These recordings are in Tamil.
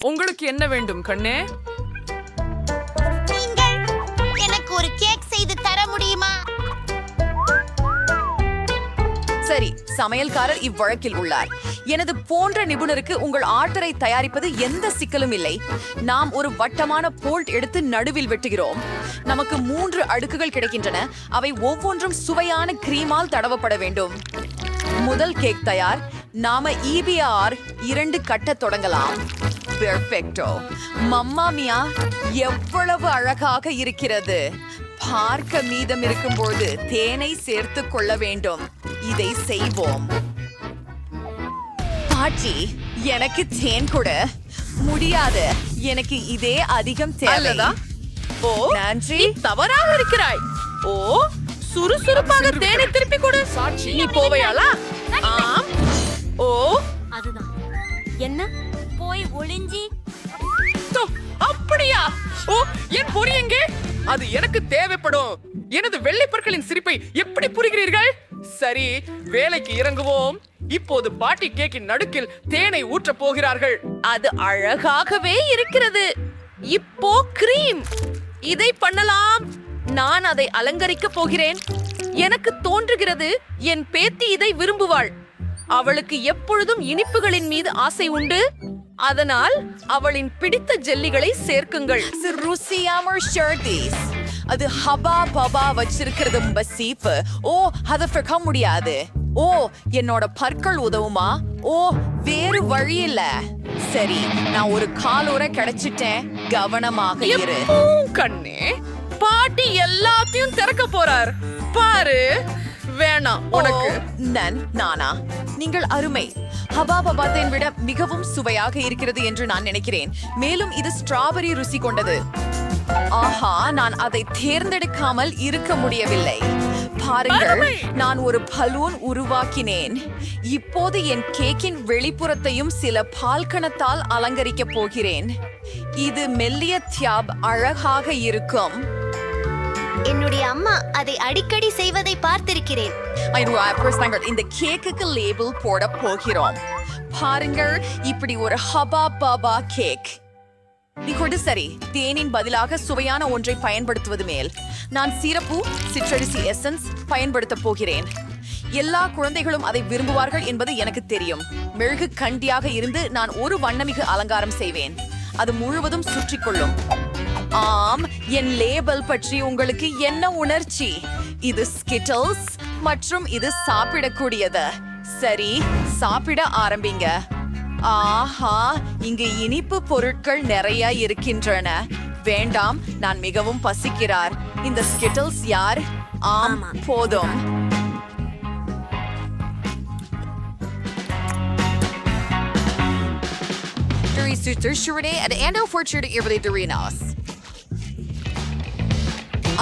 உங்களுக்கு என்ன வேண்டும் கண்ணே? நீங்கள் எனக்கு ஒரு கேக் செய்து தர முடியுமா? சரி, சமையல்காரர் இவ்வழக்கில் உள்ளார். எனது போன்ற நிபுணருக்கு உங்கள் ஆர்டரை தயாரிப்பது எந்த சிக்கலும் இல்லை. நாம் ஒரு வட்டமான போல்ட் எடுத்து நடுவில் வெட்டுகிறோம். நமக்கு 3 அடுக்குகள் கிடைக்கின்றன. அவை ஒவ்வொன்றும் சுவையான கிரீமால் தடவப்பட வேண்டும். முதல் கேக் தயார். நாம EBR 2 கட்ட தொடங்கலாம். பெர்ஃபெக்டோ. மம்மா மியா, எவ்வளவு அழகாக இருக்கிறது. பார்க்க மீதம் இருக்கும்போது தேனை சேர்த்து கொள்ள வேண்டும். இதை செய்வோம். பாட்டி, எனக்கு தேன் கொடு. முடியாது, எனக்கு இதே அதிகம் தேவை. அல்லதா? ஓ, நன்றி. நீ தவறாக இருக்கிறாய். ஓ, சுறுசுறுப்பாக தேனை திருப்பி கொடு. சாட்சி. நீ போவையாளா? ஆம். ஓ, அதுதான். என்ன? போய் ஒளிஞ்சி. தோ, அப்படியா? ஓ, என் பொறி எங்கே? அது எனக்கு தேவைப்படும். எனது வெள்ளைப்பற்களின் சிரிப்பை எப்படி புரிகிறீர்கள்? சரி, வேலைக்கு இறங்குவோம். இப்போது பாட்டி கேக்கின் நடுக்கில் தேனை ஊற்றப் போகிறார்கள். அது அழகாகவே இருக்கிறது. இப்போ கிரீம். இதை பண்ணலாம். நான் அதை அலங்கரிக்க போகிறேன். எனக்கு தோன்றுகிறது என் பேத்தி இதை விரும்புவாள். அவளுக்கு எப்பொழுதும் இனிப்புகளின் மீது ஆசை உண்டு. அதனால் அவளின் பிடித்த ஜெல்லிகளை சேர்க்குங்கள். ருசியாமர் ஷர்டீஸ். அது ஹபா பபா வச்சிருக்கிறது பசீப்பு. ஓ, அதை ஃபிக்க முடியாது. ஓ, என்னோட பற்கள் உதவுமா? ஓ, வேறு வழி இல்ல. சரி, நான் ஒரு காலோர கிடைச்சிட்டேன். கவனமாக இரு. கண்ணே, பாட்டி எல்லாத்தையும் திறக்க போறார் பாரு. வேணாம் உனக்கு. நானா? நீங்கள் அருமை. ஹபா பபாத்தை விட மிகவும் சுவையாக இருக்கிறது என்று நான் நினைக்கிறேன். மேலும் இது ஸ்ட்ராபெரி ருசி கொண்டது. ஆஹா, நான் அதை தேர்ந்தெடுக்காமல் இருக்க முடியவில்லை. பாருங்கள், நான் ஒரு பலூன் உருவாக்கினேன். இப்போது என் கேக்கின் வெளிப்புறத்தையும் சில பால்கணத்தால் அலங்கரிக்க போகிறேன். இது மெல்லிய தியாப் அழகாக இருக்கும். என்னுடைய அம்மா அதை அடிக்கடி செய்வதை பார்த்திருக்கிறேன். இந்த கேக்குக்கு லேபிள் போட போகிறோம். பாருங்கள், இப்படி ஒரு ஹபா பாபா கேக். இப்போது சரி, தேனின் பதிலாக சுவையான ஒன்றை பயன்படுத்துவது மேல். நான் சீரப்பு, சிற்றரிசி எசன்ஸ் பயன்படுத்த போகிறேன். எல்லா குழந்தைகளும் அதை விரும்புவார்கள் என்பது எனக்கு தெரியும். மெழுகு கண்டியாக இருந்து நான் ஒரு வண்ணமிகு அலங்காரம் செய்வேன். அது முழுவதும் சுற்றிக்கொள்ளும். ஆம், என் லேபிள் பற்றி உங்களுக்கு என்ன உணர்ச்சி? இது ஸ்கிட்டல்ஸ் மற்றும் இது சாப்பிடக்கூடியது. சரி, சாப்பிட ஆரம்பிங்க. ஆஹா, இங்கு இனிப்பு பொருட்கள் நிறைய இருக்கின்றன. வேண்டாம், நான் மிகவும் பசிக்கிறார். இந்த ஸ்கிட்டல்ஸ் யார்? ஆம், போதும்.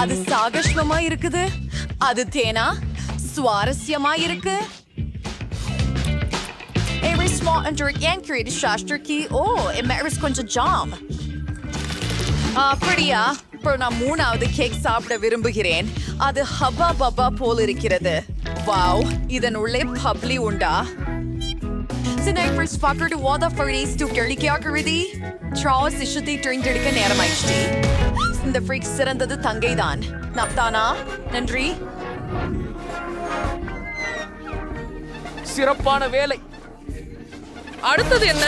அது சாகஷ்மமா இருக்குது. அது தேனா சுவாரஸ்யமா இருக்கு. கொஞ்சம் ஜாம். அப்படியா? இப்போ நான் 3வது கேக் சாப்பிட விரும்புகிறேன். அது ஹபா பபா போல் இருக்கிறது. வாவ், இதன் உள்ளே பப்ளி உண்டா? நேரமாயிடுச்சு. இந்த ஃப்ரீக் சிறந்தது தங்கைதான். நப்தானா, நன்றி. சிறப்பான வேலை. அடுத்தது என்ன?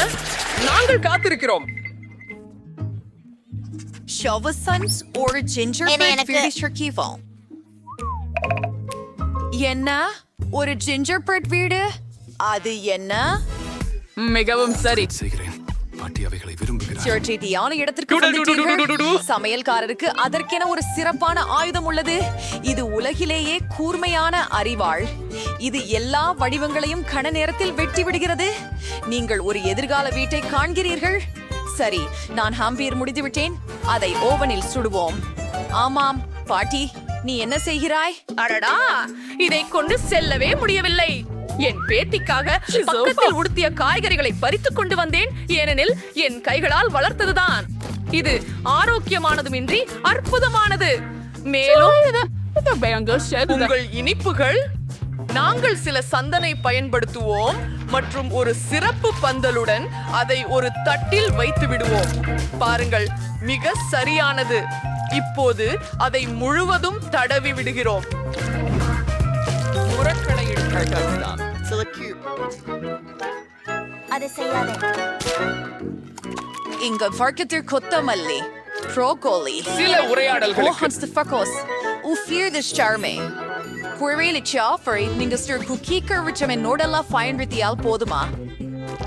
நாங்கள் காத்திருக்கிறோம். என்ன? ஒரு ஜிஞ்சர் பிரெட் வீடு? அது என்ன? மிகவும் சரி. இடத்திற்கு சமையல்காரருக்கு அதற்கென ஒரு சிறப்பான ஆயுதம் உள்ளது. இது உலகிலேயே கூர்மையான அரிவாள். இது எல்லா வடிவங்களையும் கண நேரத்தில் வெட்டி விடுகிறது. நீங்கள் ஒரு எதிர்கால வீட்டை காண்கிறீர்கள். சரி, நான் ஹாம்பியர் முடித்து விட்டேன். அதை ஓவனில் சுடுவோம். ஆமாம் பாட்டி, நீ என்ன செய்கிறாய்? அடடா, இதை கொண்டு செல்லவே முடியவில்லை. என் பேத்திக்காக பக்கத்தில் உடுத்திய காய்கறிகளை பறித்துக் கொண்டு வந்தேன். ஏனெனில் என் கைகளால் வளர்த்ததுதான். இது ஆரோக்கியமானதுமின்றி அற்புதமானது. மேலும் உங்கள் இனிப்புகள் நாங்கள் சில சந்தனை பயன்படுத்துவோம் மற்றும் ஒரு சிறப்பு பந்தலுடன் அதை ஒரு தட்டில் வைத்து விடுவோம். பாருங்கள், மிக சரியானது. இப்போது அதை முழுவதும் தடவி விடுகிறோம். புறக்கடை எடுத்துதான். அதை செய்யாதே. இங்க வர்க்கத்தில் கொத்தமல்லி, ப்ரோக்கோலி, சில உரையாடல்களுக்கு Hans de Fakos, o fear the charme. குறையில சாஃபரை நீங்க ஸ்டர் குக்கீக்கர் விச்சமே நோடெல்லாம் பயன்படுத்தியால் போதுமா?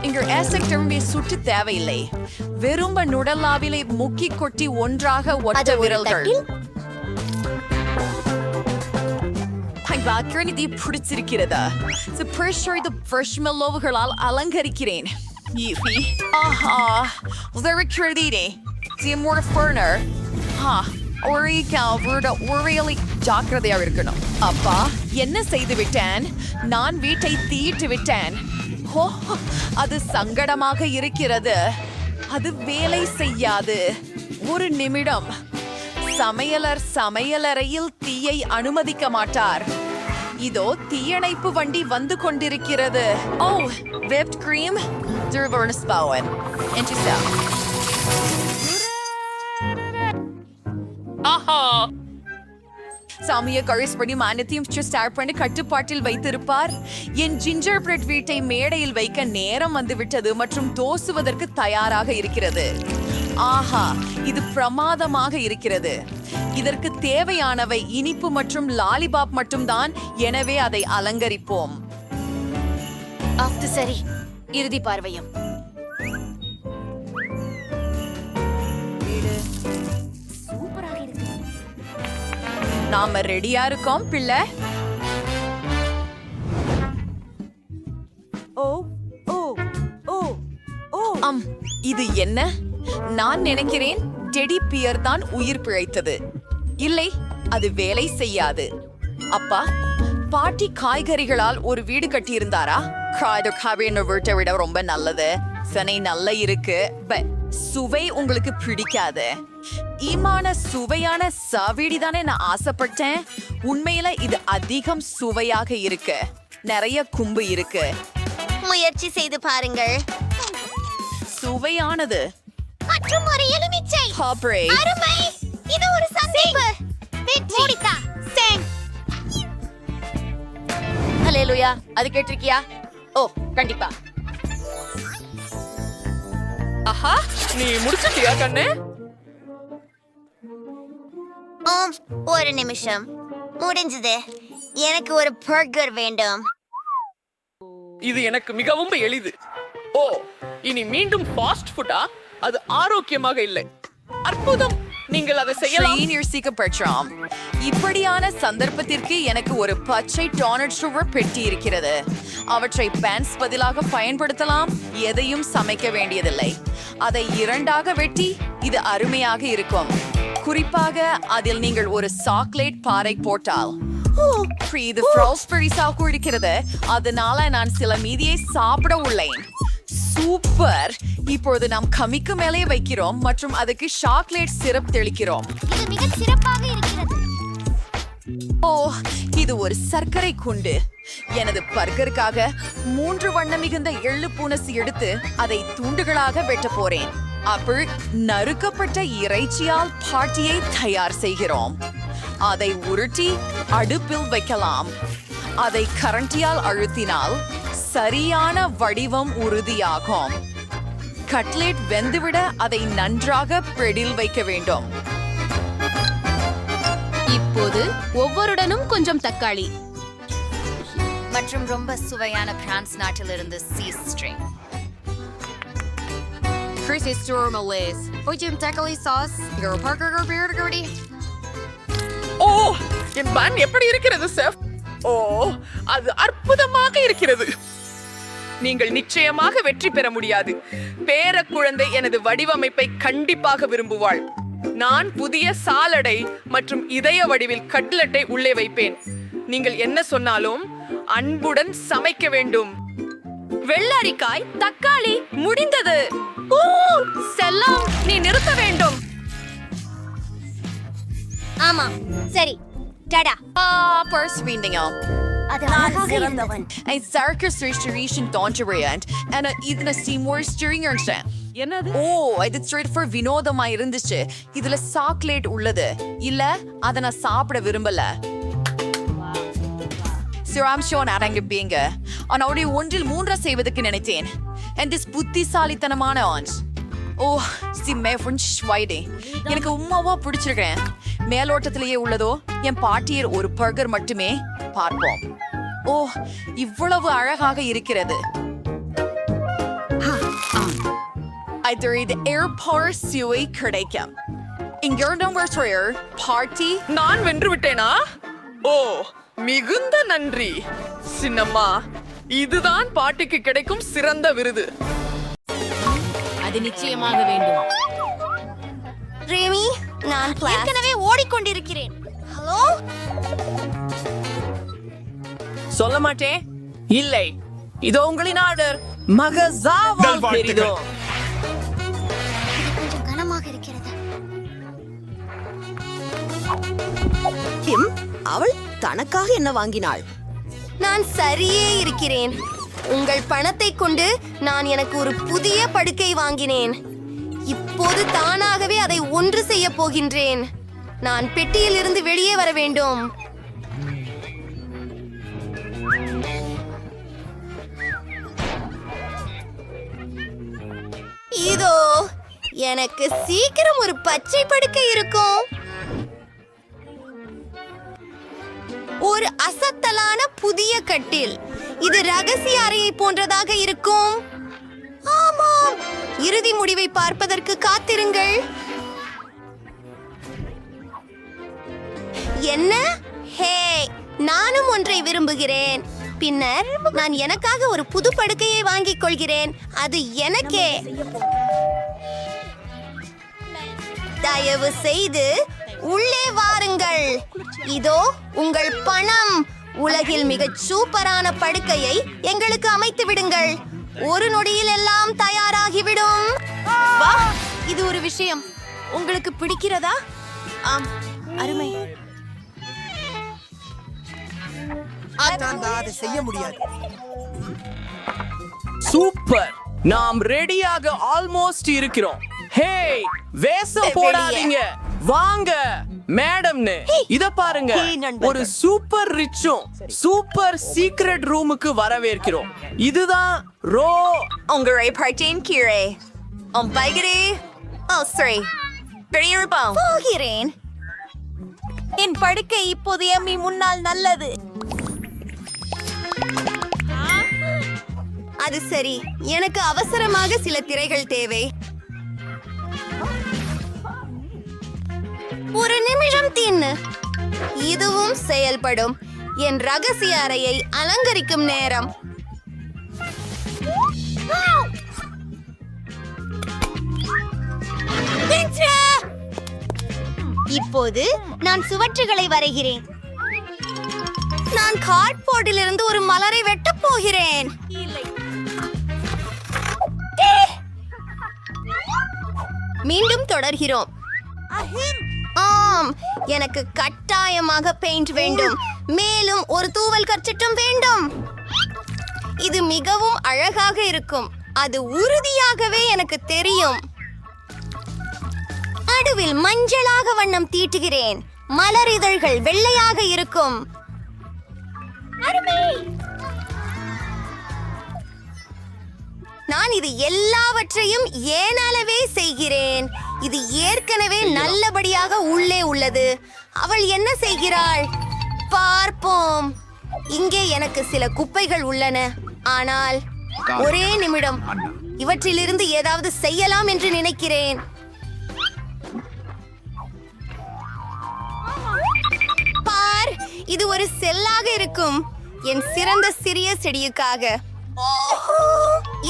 இங்க ஏசக் திரும்பி சுட்டு தேவையில்லை. வெறும் நுடலாவிலே முக்கி கொட்டி ஒன்றாக ஒட்ட அது ஒரு விரல்கள். தட்டில்? பாக்கி பிடிச்சிருக்கிறதா? இந்த ஃப்ரெஷ்மெல்லோவுகளால் அலங்கரிக்கிறேன். ஆஹா, உதவிக்கிறதே. திமுற ஃபர்னர். ஒரே ஜாக்கிரதையா இருக்கணும். அப்பா, என்ன செய்து விட்டேன்? நான் வீட்டை தீட்டு விட்டேன். ஓ, அது சங்கடமாக இருக்கிறது. அது வேலை செய்யாது. ஒரு நிமிடம். சமையலர் சமையலறையில் தீயை அனுமதிக்க மாட்டார். இதோ தீயணைப்பு வண்டி வந்து கொண்டிருக்கிறது. ஓ, whipped cream, durvernspauen. Entisa. ஆஹா, சாமிய கழிஸ்படி மானத்தையும் ஸ்டார்ட் பண்ணி கட்டுப்பாட்டில் வைத்திருப்பார். என் ஜிஞ்சர் பிரெட் வீட்டை மேடையில் வைக்க நேரம் வந்துவிட்டது மற்றும் தோசுவதற்கு தயாராக இருக்கிறது. ஆஹா, இது பிரமாதமாக இருக்கிறது. இதற்கு தேவையானவை இனிப்பு மற்றும் லாலிபாப் மட்டும்தான். எனவே அதை அலங்கரிப்போம். அது சரி. இறுதி பார்வையும். சூப்பராக இருக்கு. நாம ரெடியா இருக்கோம் பிள்ளை. ஓ ஓ ஓ ஓ இது என்ன? நான் நினைக்கிறேன் டெடி பியர் தான் உயிர் பிழைத்தது. இல்லை, அது வேலை செய்யாது. அப்பா, பாட்டி காய்கறிகளால் ஒரு வீடு கட்டியிருந்தாரா? வீட்டை விட ரொம்ப நல்லது. சனை நல்ல இருக்கு. சுவை உங்களுக்கு பிடிக்காது. சுவையான சாவீடி தானே நான் ஆசைப்பட்டேன். உண்மையில இது அதிகம் சுவையாக இருக்கு. நிறைய கும்பு இருக்கு. முயற்சி செய்து பாருங்கள். சுவையானது. மற்றும் ஒரு எலுமிச்சை. Hopper. அருமை. இது ஒரு சந்திப்பு. மூடித்தா. சேங். ஹalleluya. அது கேட்டிருக்கியா? ஓ, கண்டிப்பா. ஆஹா, நீ முடிச்சிட்டியா கண்ணே? ஒரு நிமிஷம். முடிஞ்சது. எனக்கு ஒரு பர்கர் வேண்டும். இது எனக்கு மிகவும் எளிது. ஓ, இனி மீண்டும் ஃபாஸ்ட் ஃபுட்டா? அது ஆரோக்கியமாக இல்லை. அற்புதம், நீங்கள் அதை செய்யலாம். பெற்றாம். இப்படியான சந்தர்ப்பத்திற்கு எனக்கு ஒரு பச்சை டோனட் சுகர் பெட்டி இருக்கிறது. அவற்றை பேன்ஸ் பதிலாக பயன்படுத்தலாம். எதையும் சமைக்க வேண்டியதில்லை. அதை இரண்டாக வெட்டி இது அருமையாக இருக்கும். குறிப்பாக அதில் நீங்கள் ஒரு சாக்லேட் பாறை போட்டால். இது ஃப்ரோஸ்பெரி சாக்கு இருக்கிறது. அதனால நான் சில மீதியை சாப்பிட உள்ளேன். சூப்பர். இப்பொழுது நாம் கமிக்கு மேலே வைக்கிறோம் மற்றும் அதுக்கு சாக்லேட் சிரப் தெளிக்கிறோம். இது மிக சிறப்பாக இருக்கிறது. ஓ, இது ஒரு சர்க்கரை குண்டு. எனது பர்கருக்காக 3 வண்ண மிகுந்த எள்ளு பூனசி எடுத்து அதை துண்டுகளாக வெட்ட போறேன். அப்பள் நறுக்கப்பட்ட இறைச்சியால் பாட்டியை தயார் செய்கிறோம். அதை உருட்டி அடுப்பில் வைக்கலாம். அதை கரண்டியால் அழுத்தினால் சரியான வடிவம் உறுதியாகும். கட்லெட் வெந்துவிட அதை நன்றாக பிரெடில் வைக்க வேண்டும். இப்போது ஒவ்வொருடனும் கொஞ்சம் தக்காளி மற்றும் ரொம்ப சுவையான பிரான்ஸ் நாட்டிலிருந்து சீஸ் ஸ்ட்ரிங். ஓ, என் பன் எப்படி இருக்கிறது செஃப்? ஓ, அது அற்புதமாக இருக்கிறது. நீங்கள் நிச்சயமாக வெற்றி பெற முடியாது. பேர குழந்தை எனது வடிவமைப்பை கண்டிப்பாக விரும்புவாள். நான் புதிய சாலடை மற்றும் இதய வடிவில் கட்லெட்டை உள்ளே வைப்பேன். நீங்கள் என்ன சொன்னாலும் அன்புடன் சமைக்க வேண்டும். வெள்ளரிக்காய், தக்காளி, முடிந்தது. ஓ, செல்லம், நீ நிறுத்த வேண்டும். ஆமா, சரி. டடா. பர்ஸ் வீண்டிங்க. அது அழகாக இருந்தது. Ein starker Station Donjariant and இதன Seymour steering இருந்துச்சு. என்னது? ஓ இது straight for வினோதமா இருந்துச்சு. இதுல சாக்லேட் உள்ளது. இல்ல அத நான் சாப்பிட விரும்பல. சிராம்ஷோன் அடங்கிப்பீங்க. ஆனோடைய ஒன்றில் மூன்றா செய்வதற்கு நினைத்தேன். And this புத்திசாலித்தனமான ஆன்ஸ். ஓ சிம்மே ஃப்ரெண்ட்ஸ்வைடே எனக்கு உம்மாவா பிடிச்சிருக்கேன். மேலோட்டத்திலேயே உள்ளதோ என் பாட்டியர் ஒரு பர்கர் மட்டுமே பார்ப்போம். ஓ இவ்வளவு அழகாக இருக்கிறது. இது ஏர்பார் சுவை கிடைக்கும். இங்கிருந்தும் பார்ட்டி நான் வென்று விட்டேனா? ஓ மிகுந்த நன்றி சின்னம்மா. இதுதான் பாட்டிக்கு கிடைக்கும் சிறந்த விருது. அது நிச்சயமாக வேண்டும். ரேமி, நான் ஏற்கனவே ஓடிக்கொண்டிருக்கிறேன். ஹலோ, சொல்ல மாட்டேன். இல்லை, இதோ உங்களின் ஆர்டர். மகசாவால் பெரிதோ. இது கொஞ்சம் கனமாக இருக்கிறது. அவள் தனக்காக என்ன வாங்கினாள்? நான் சரியே இருக்கிறேன். உங்கள் பணத்தை கொண்டு நான் எனக்கு ஒரு புதிய படுக்கை வாங்கினேன். இப்போது தானாகவே அதை ஒன்று செய்ய போகின்றேன். நான் பெட்டியில் இருந்து வெளியே வர வேண்டும். இதோ எனக்கு சீக்கிரம் ஒரு பச்சை படுக்கை இருக்கும். ஒரு அசத்தலான புதிய கட்டில். இது ரகசிய அறையை போன்றதாக இருக்கும். ஆமாம், இறுதி முடிவை பார்ப்பதற்கு காத்திருங்கள். என்ன? ஹே, நானும் ஒன்றை விரும்புகிறேன். பின்னர் நான் எனக்காக ஒரு புது படுக்கையை வாங்கிக் கொள்கிறேன். அது எனக்கே. தயவு செய்து உள்ளே வாருங்கள். இதோ உங்கள் பணம். உலகில் மிகச் சூப்பரான படுக்கையை எங்களுக்கு அமைத்து விடுங்கள். ஒரு நொடியில் எல்லாம் தயாராகிவிடும். வா, இது ஒரு விஷயம். உங்களுக்கு பிடிக்கிறதா? ஆம், அருமை. அதை செய்ய முடியாது. சூப்பர், நாம் ரெடியாக ஆல்மோஸ்ட் இருக்கிறோம். ஹே, வேஷம் போடாதீங்க. வாங்க மேடம்னு. இத பாருங்க, ஒரு சூப்பர் ரிச்சும் சூப்பர் சீக்ரெட் ரூமுக்கு வரவேற்கிறோம். இதுதான் ரோ. உங்களை பார்த்தேன் கீழே. பைகரே சரி பெரியப்பா போகிறேன். என் படுக்கை இப்போது எம்மி முன்னால் நல்லது. அது சரி, எனக்கு அவசரமாக சில திரைகள் தேவை. ஒரு நிமிஷம் தின்னு. இதுவும் செயல்படும். என் ரகசிய அறையை அலங்கரிக்கும் நேரம். இப்போது நான் சுவற்றுகளை வரைகிறேன். நான் கார்ட்போர்டில் இருந்து ஒரு மலரை வெட்டப் போகிறேன். மீண்டும் தொடர்கிறோம். ஆம், எனக்கு கட்டாயமாக பெயிண்ட் வேண்டும். மேலும் ஒரு தூவல் கற்சிட்டும் வேண்டும். இது மிகவும் அழகாக இருக்கும். அது உறுதியாகவே எனக்கு தெரியும். நடுவில் மஞ்சளாக வண்ணம் தீட்டுகிறேன். மலர் இதழ்கள் வெள்ளையாக இருக்கும். நான் இது எல்லாவற்றையும் ஏனாலவே செய்கிறேன். இது ஏற்கனவே நல்லபடியாக உள்ளே உள்ளது. அவள் என்ன செய்கிறாள் பார்ப்போம். இங்கே எனக்கு சில குப்பைகள் உள்ளன. ஆனால் ஒரே நிமிடம், இவற்றிலிருந்து ஏதாவது செய்யலாம் என்று நினைக்கிறேன். பார், இது ஒரு செல்லாக இருக்கும். என் சிறந்த சிறிய செடியுக்காக. ஓஹோ,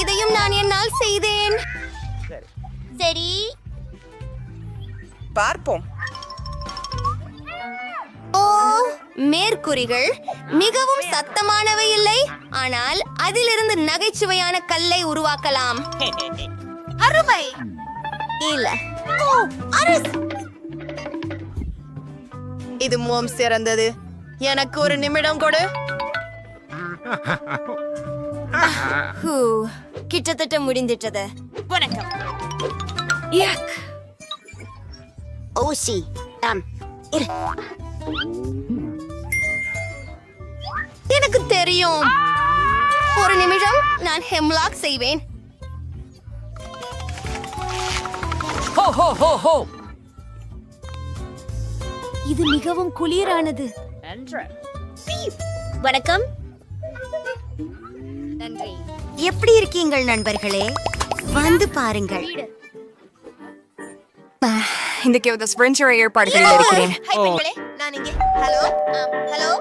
இதையும் நான் என்னால் செய்தேன். சரி, பார்ப்போம். ஓ, மேற்கூறிகள் மிகவும் சத்தமானவை இல்லை, ஆனால் அதிலிருந்து நகைச்சுவையான கல்லை உருவாக்கலாம். அருமை. இல்ல, ஓ, அரசு. இது மிகவும் சிறந்தது. எனக்கு ஒரு நிமிடம் கொடு. ஹூ, கிட்டத்தட்ட முடிந்துட்டது. வணக்கம். ஓசி எனக்கு தெரியும். ஒரு நிமிடம், நான் ஹெம்லாக் செய்வேன். ஹோ ஹோ ஹோ ஹோ. இது மிகவும் குளிரானது. வணக்கம். நன்றி. எப்படி இருக்கீங்கள் நண்பர்களே? வந்து பாருங்கள். இன்றைக்கு ஒரு ஸ்பிரின்சர் ஏற்பாடுகளில் இருக்கிறேன். ஹாய் பெண்களே, நான் இங்கே. Hello hello.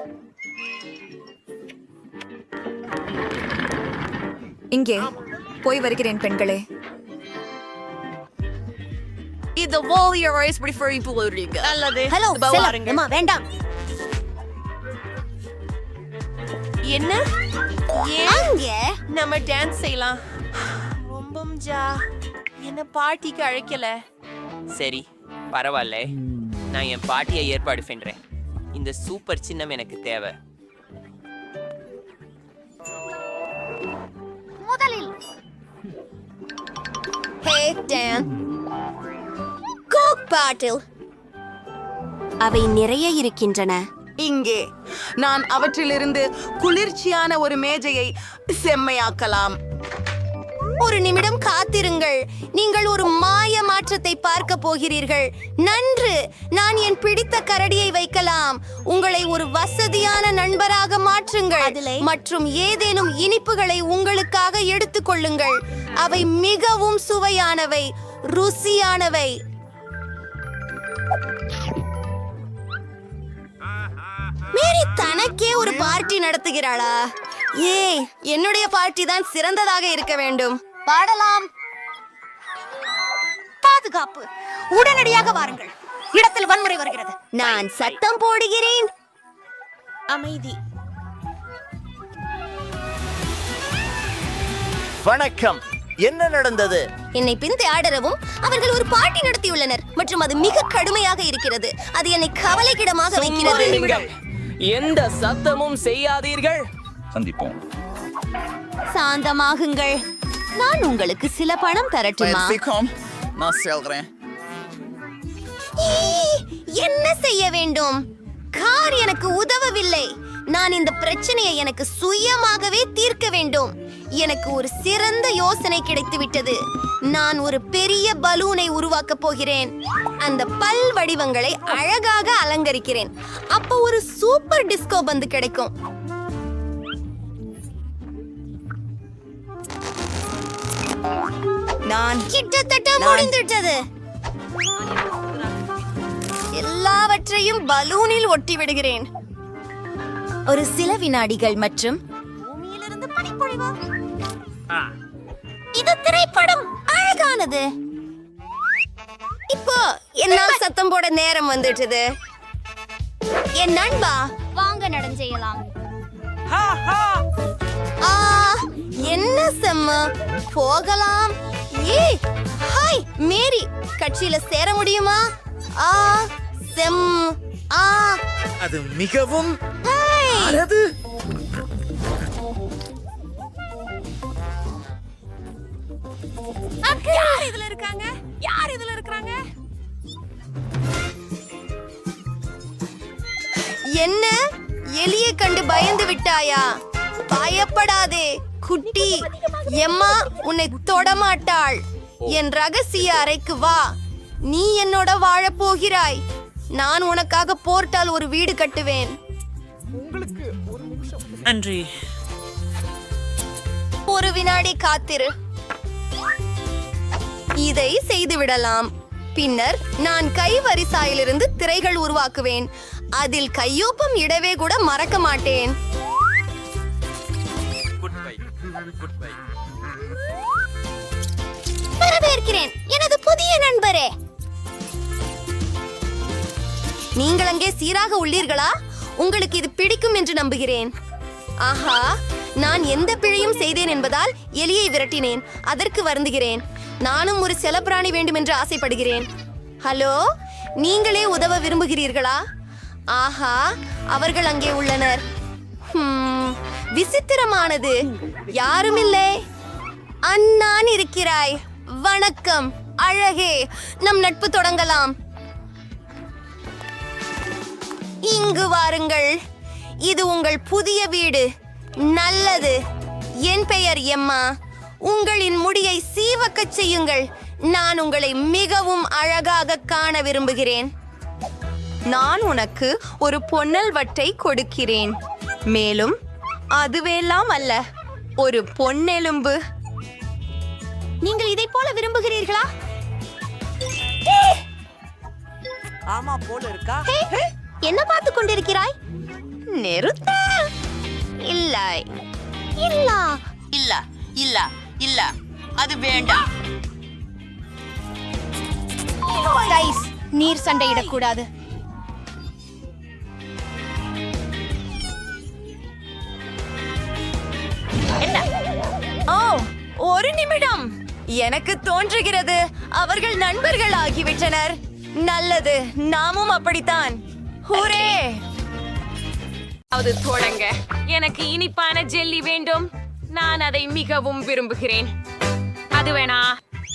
இங்கே போய் வருகிறேன் பெண்களே. இந்த வாலியர் ஐஸ் ப்ரிஃபர் போடுறீங்க. நல்லது. ஹலோ வாருங்க. அம்மா வேண்டாம். என்ன அங்கே நம்ம டான்ஸ் செய்யலாம். ரொம்பம் ஜா என்ன பார்ட்டிக்கு அழைக்கல. சரி பரவாயில்ல, நான் என் பாட்டியை ஏற்பாடு பண்றேன். இந்த சூப்பர் சின்னம் எனக்கு தேவை. ஹே டான், கோக் பாட்டில். அவை நிறைய இருக்கின்றன. இங்கே நான் அவற்றிலிருந்து குளிர்ச்சியான ஒரு மேஜையை செம்மையாக்கலாம். ஒரு நிமிடம் காத்திருங்கள். நீங்கள் ஒரு மாய மாற்றத்தை பார்க்க போகிறீர்கள். நன்று, நான் என் பிடித்த கரடியை வைக்கலாம். உங்களை ஒரு வசதியான நண்பராக மாற்றுங்கள் மற்றும் ஏதேனும் இனிப்புகளை உங்களுக்காக எடுத்துக்கொள்ளுங்கள். அவை மிகவும் சுவையானவை, ருசியானவை. மேரி தனக்கே ஒரு பார்ட்டி நடத்துகிறாளா? ஏய், என்னுடைய பார்ட்டி தான் சிறந்ததாக இருக்க வேண்டும். பாடலாம். பாதுகாப்பு, உடனடியாக வாருங்கள். இடத்தில் வன்முறை வருகிறது. நான் சத்தம் போடுகிறேன். அமைதி. வணக்கம். என்ன நடந்தது? என்னை பிந்தி ஆடரவும் அவர்கள் ஒரு பார்ட்டி நடத்தியுள்ளனர் மற்றும் அது மிக கடுமையாக இருக்கிறது. அது என்னை கவலைக்கிடமாக வைக்கிறது. நீங்கள் எந்த சத்தமும் செய்யாதீர்கள். சந்திப்போம். சாந்தமாகுங்கள். நான் உங்களுக்கு சில பணம் தரட்டுமா? நான் செல்றேன். ஈ, என்ன செய்ய வேண்டும்? கார் எனக்கு உதவவில்லை. நான் இந்த பிரச்சனையை எனக்கு சுயமாகவே தீர்க்க வேண்டும். எனக்கு ஒரு சிறந்த யோசனை கிடைத்துவிட்டது. நான் ஒரு பெரிய பலூனை உருவாக்கப் போகிறேன். அந்த பல் வடிவங்களை அழகாக அலங்கரிக்கிறேன். அப்போ ஒரு சூப்பர் டிஸ்கோ பந்து கிடைக்கும். நான் கிட்டத்தட்ட முடிந்துவிட்டது. எல்லாவற்றையும் பலூனில் ஒட்டி விடுகிறேன். ஒரு சில வினாடிகள் மற்றும் பூமியிலிருந்து பனிப்பொழிவு. இது திரைப்படம் அழகானது. இப்போ என்னால் சத்தம் போட நேரம் வந்துட்டது. என் நண்பா, வாங்க நடஞ்செய்யலாம். என்ன செம்ம, போகலாம். ஏய், ஹாய் மேரி, கட்சியில சேர முடியுமா? செம். அது மிகவும் ஹாய். அழகு. யார் இதுல இருக்காங்க? யார் இதுல இருக்காங்க? என்ன, எலியை கண்டு பயந்து விட்டாயா? பயப்படாதே குட்டி. எம்மா உன்னை தொடமாட்டாள். என் ரகசிய அறைக்கு வா. நீ என்னோட வாழப் போகிறாய். நான் உனக்காக போர்ட்டால் ஒரு வீடு கட்டுவேன். நன்றி. ஒரு வினாடி காத்திரு. இதை செய்து விடலாம். பின்னர் நான் கைவரிசாயிலிருந்து திரைகள் உருவாக்குவேன். அதில் கையொப்பம் இடவே கூட மறக்க மாட்டேன். வரவேற்கிறேன் எனது புதிய நண்பரே. நீங்கள் அங்கே சீராக உள்ளீர்களா? உங்களுக்கு இது பிடிக்கும் என்று நம்புகிறேன். ஆஹா, நான் எந்த பிழையும் செய்தேன் என்பதால் எலியை விரட்டினேன். அதற்கு வருந்துகிறேன். நானும் ஒரு செல்லப்பிராணி வேண்டும் என்று ஆசைப்படுகிறேன். ஹலோ, நீங்களே உதவ விரும்புகிறீர்களா? ஆஹா, அவர்கள் அங்கே உள்ளனர். விசித்திரமானது. யாருமில்லை. அண்ணான் இருக்கிறாய். வணக்கம் அழகே, நம் நட்பு தொடங்கலாம். இங்கு வாருங்கள். இது உங்கள் புதிய வீடு. நல்லது. என் பெயர் எம்மா. உங்களின் முடியை சீவக்கச் செய்யுங்கள். நான் உங்களை மிகவும் அழகாக காண விரும்புகிறேன். நான் உனக்கு ஒரு பொன்னல் வட்டை கொடுக்கிறேன். மேலும் அதுவெல்லாம் அல்ல, ஒரு பொன்னெலும்பு. நீங்கள் இதை போல விரும்புகிறீர்களா? ஆமா போல இருக்கா? என்ன பார்த்து கொண்டிருக்கிறாய்? நிறுத்த. இல்லை இல்ல இல்ல இல்ல இல்ல அது வேண்டாம். கைஸ், நீர் சண்டையிடக்கூடாது. ஓ, ஒரு நிமிடம். எனக்கு தோன்றுகிறது அவர்கள் நண்பர்கள் ஆகிவிட்டனர். நல்லது, நாமும் அப்படித்தான். ஹூரே! அது தொடங்க. எனக்கு இனிப்பான ஜெல்லி வேண்டும். நான் அதை மிகவும் விரும்புகிறேன். அது வேணா?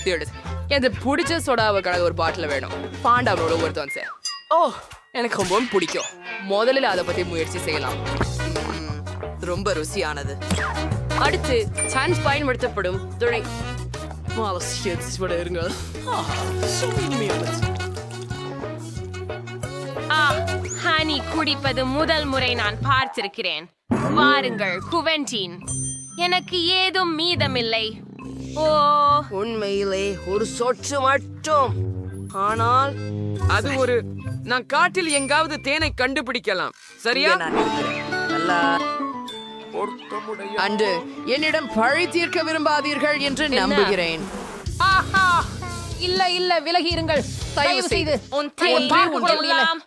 தேடுது. எனக்கு பிடிச்ச சோடாவை கடை ஒரு பாட்டில் வேணும். பாண்டாவோட ஒருத்தன் சார். ஓ, எனக்கு ரொம்பவும் பிடிக்கும். முதல்ல அதை பத்தி முயற்சி செய்யலாம். ரொம்ப ருசியானது. அடுத்து சான்ஸ் பயன்படுத்தப்படும் துணை. இருங்க. ஹனி குடிப்பது முதல் முறை நான் பார்த்திருக்கிறேன். வாருங்கள் குவென்டின். எனக்கு ஏதும் மீதமில்லை. ஓ, உண்மையிலே ஒரு சொட்டு மட்டும். ஆனால் அது ஒரு நான் காட்டில் எங்காவது தேனை கண்டுபிடிக்கலாம். சரியா? அன்று என்னிடம் பழி தீர்க்க விரும்பாதீர்கள் என்று நம்புகிறேன். ஆஹா, இல்ல இல்ல, விலகி இருங்கள். தயவு செய்து உன் தேனை பார்க்க கொள்ளலாம்.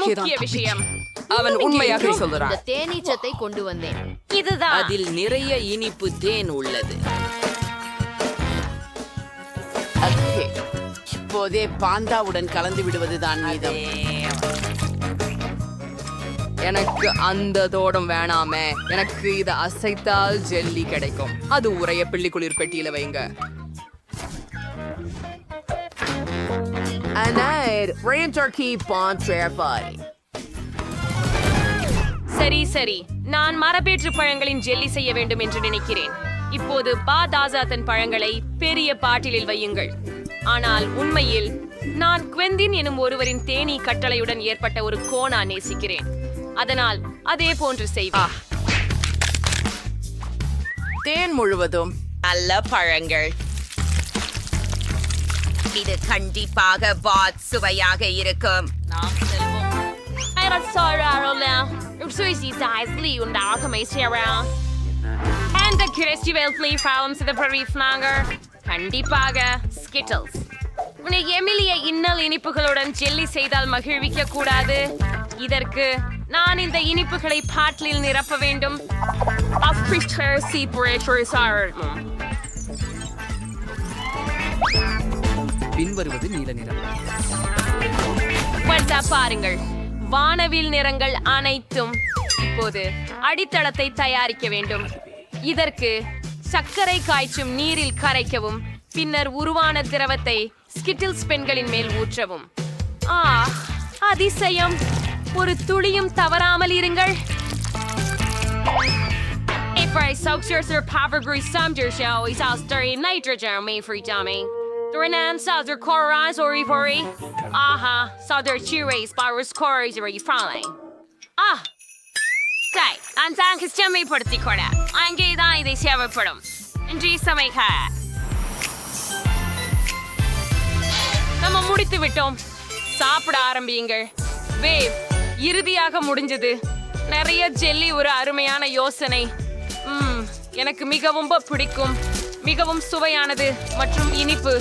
முக்கிய விஷயம். அவன் உண்மையாக சொல்கிறான். இந்த தேனீச்சத்தை கொண்டு வந்தேன். இதுதான். அதில் நிறைய இனிப்பு தேன் உள்ளது. இப்போதே பாந்தாவுடன் கலந்து விடுவதுதான் மீதம். எனக்கு அந்த தோடம் வேணாமே. எனக்கு இதை அசைத்தால் ஜெல்லி கிடைக்கும். அது உரைய பிள்ளை குளிர் பெட்டியில வைங்க. சரி சரி, நான் மரபேற்று பழங்களின் ஜெல்லி செய்ய வேண்டும் என்று நினைக்கிறேன். இப்போது பாதாசாத்தன் பழங்களை பெரிய பாட்டிலில் வையுங்கள். ஆனால் உண்மையில் நான் குவெந்தின் எனும் ஒருவரின் தேனீ கட்டளையுடன் ஏற்பட்ட ஒரு கோணா நேசிக்கிறேன். அதனால் அதே போன்று செய்வேன். தேன் முழுவதும் நல்ல பழங்கள். இது கண்டிப்பாக வாத் சுவையாக இருக்கும். கண்டிப்பாக ஸ்கிட்டல்ஸ். உன்னை எமிலிய இன்னல் இனிப்புகளுடன் ஜெல்லி செய்தால் மகிழ்விக்க கூடாது. இதற்கு நான் இந்த இனிப்புகளை பாட்டிலில் நிரப்ப வேண்டும். பின்வருவது நீல நிறம். பாருங்கள், வானவில் நிறங்கள் அனைத்தும். இப்போது அடித்தளத்தை தயாரிக்க வேண்டும். இதற்கு சர்க்கரை காய்ச்சும் நீரில் கரைக்கவும், பின்னர் உருவான திரவத்தை ஸ்கிட்டில்ஸ் பெண்களின் மேல் ஊற்றவும். அதிசயம்! ஒரு துளியும் தவறாமல் இருங்கள். அங்கேதான் இதை சேவைப்படும். நம்ம முடித்து விட்டோம். சாப்பிட ஆரம்பியுங்கள். வேவ் இறுதியாக முடிஞ்சது. நிறைய ஜெல்லி ஒரு அருமையான யோசனை. எனக்கு மிகவும் பிடிக்கும். மிகவும் சுவையானது மற்றும் இனிப்பு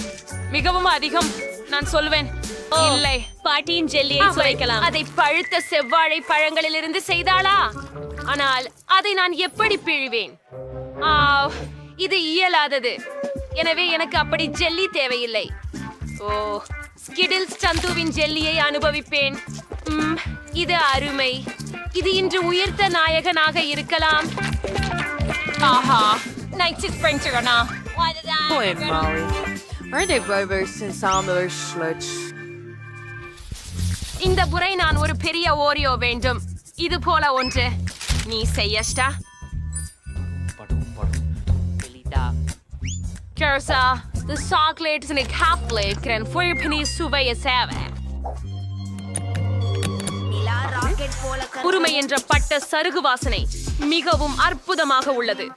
மிகவும் அதிகம். நான் சொல்வேன். இல்லை, பாட்டியின் ஜெல்லியை சுவைக்கலாம். அதை பழுத்த செவ்வாழை பழங்களிலிருந்து செய்தாளா? ஆனால் அதை நான் எப்படி பிழிவேன்? இது இயலாதது. எனவே எனக்கு அப்படி ஜெல்லி தேவையில்லை. ஓ ஸ்கிடில்ஸ் சந்துவின் ஜெல்லியை அனுபவிப்பேன். இது அருமை. இது இன்று உயர்த்த நாயகனாக இருக்கலாம். ஆஹா நைட் ஸ்பிரிங்டர்னா இந்த முறை நான் ஒரு பெரிய ஓரியோ வேண்டும். இது போல ஒன்று நீ செய்யஸ்டா. Kersa, the chocolates in a cupcake can fulpini சுவைய சேவை. உரிமை என்ற பட்ட சருகு வாசனை மிகவும் அற்புதமாக உள்ளது.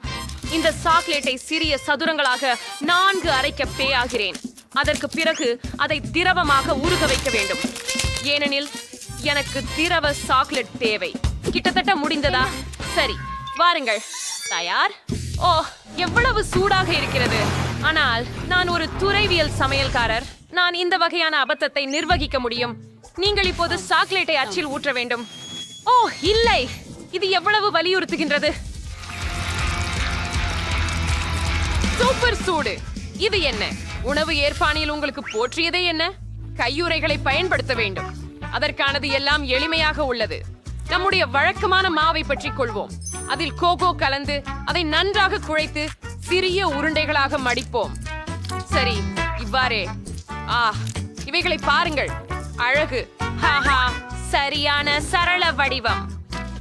இந்த சாக்லேட்டை சிறிய சதுரங்களாக 4 அரைக்க பேயாகிறேன். அதற்கு பிறகு அதை திரவமாக உருக வைக்க வேண்டும். ஏனெனில் எனக்கு திரவ சாக்லேட் தேவை. கிட்டத்தட்ட முடிந்ததா? சரி, வாருங்கள். தயார்? ஓ, எவ்வளவு சூடாக இருக்கிறது. ஆனால் நான் ஒரு துறைவியல் சமையல்காரர். நான் இந்த வகையான அபத்தத்தை நிர்வகிக்க முடியும். நீங்கள் இப்போது சாக்லேட்டை அச்சில் ஊற்ற வேண்டும். ஓ இல்லை, இது எவ்வளவு வலியுறுத்துகின்றது. சூப்பர் சூடு. இது என்ன? உணவு ஏற்பாணியில் உங்களுக்கு போற்றியதே என்ன? கையுறைகளை பயன்படுத்த வேண்டும். அதற்கானது எல்லாம் எளிமையாக உள்ளது. நம்முடைய வழக்கமான மாவை பற்றி கொள்வோம். அதில் கோகோ கலந்து அதை நன்றாக குழைத்து சிறிய உருண்டைகளாக மடிப்போம். சரி, இவ்வாறே. இவைகளை பாருங்கள், அழகு. ஹாஹா, சரியான சரள வடிவம்.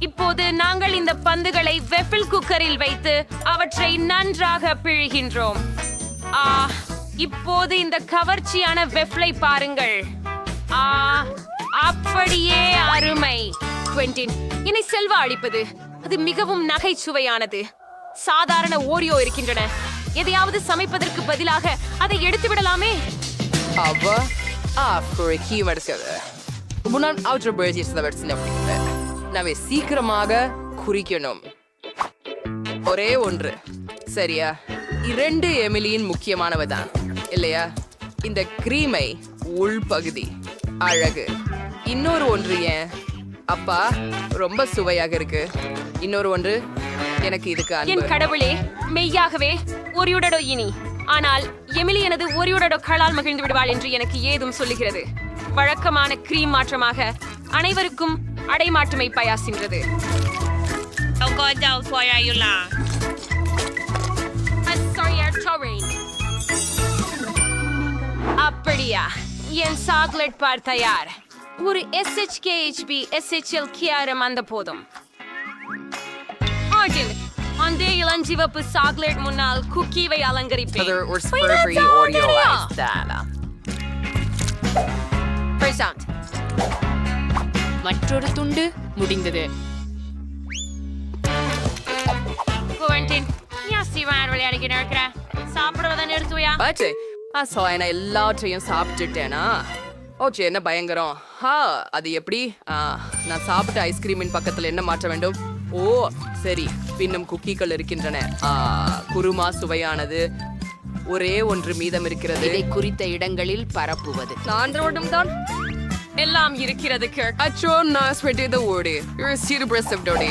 இப்போது நாங்கள் இந்த பந்துகளை வெஃபில் குக்கரில் வைத்து அவற்றை நன்றாக பிழிகின்றோம். இப்போது இந்த கவர்ச்சியான வெஃப்லை பாருங்கள். அப்படியே அருமை. குவென்டின், என்னை செல்வா அளிப்பது. அது மிகவும் நகைச்சுவையானது. சாதாரண ஓரியோ இருக்கின்றன. எதையாவது சமைப்பதற்கு பதிலாக அதை எடுத்து விடலாமே. சீக்கிரமாக குறிக்கணும். ஒரே ஒன்று சரியா? 2 எமிலியின் முக்கியமானவதான் இல்லையா? இந்த கிரீமை உள்பகுதி அழகு. இன்னொரு ஒன்று ஏன் அப்பா ரொம்ப சுவையாக இருக்கு. இன்னொரு ஒன்று எனக்கு இதுக்கு என் கடவுளே, மெய்யாகவே ஒரியுடடோ இனி. ஆனால் எமிலி எனது ஒரியுடடோ களால் மகிழ்ந்து விடுவாள் என்று எனக்கு ஏதும் சொல்லுகிறது. வழக்கமான கிரீம் மாற்றமாக அனைவருக்கும் அடைமாற்றுமை பயாசின்றது. அப்படியா? என் சாக்லேட் பார் தயார். ஒரு SHKHB SHL கியாரம் அந்த போதும். அந்த இளஞ்சிவப்பு சாக்லேட் முன்னால் குக்கீவை அலங்கரிப்பேன். மற்றொரு துண்டு முடிந்தது. சாப்பிடுவதை நிறுத்துவியா? எல்லாத்தையும் சாப்பிட்டுட்டேனா? ஓகே, என்ன பயங்கரம். அது எப்படி? நான் சாப்பிட்ட ஐஸ்கிரீமின் பக்கத்துல என்ன மாற்ற வேண்டும்? ஓ சரி, பின்னும் குக்கீகள் இருக்கின்றன. குருமா சுவையானது. ஒரே ஒன்று மீதம் இருக்கிறது. இதை குறித்த இடங்களில் பரப்புவது. நான் தான் எல்லாம் இருக்கிறது. அச்சோ, நான் ஸ்வெட்டேத ஓடி சிறுபிரசப்டோடி.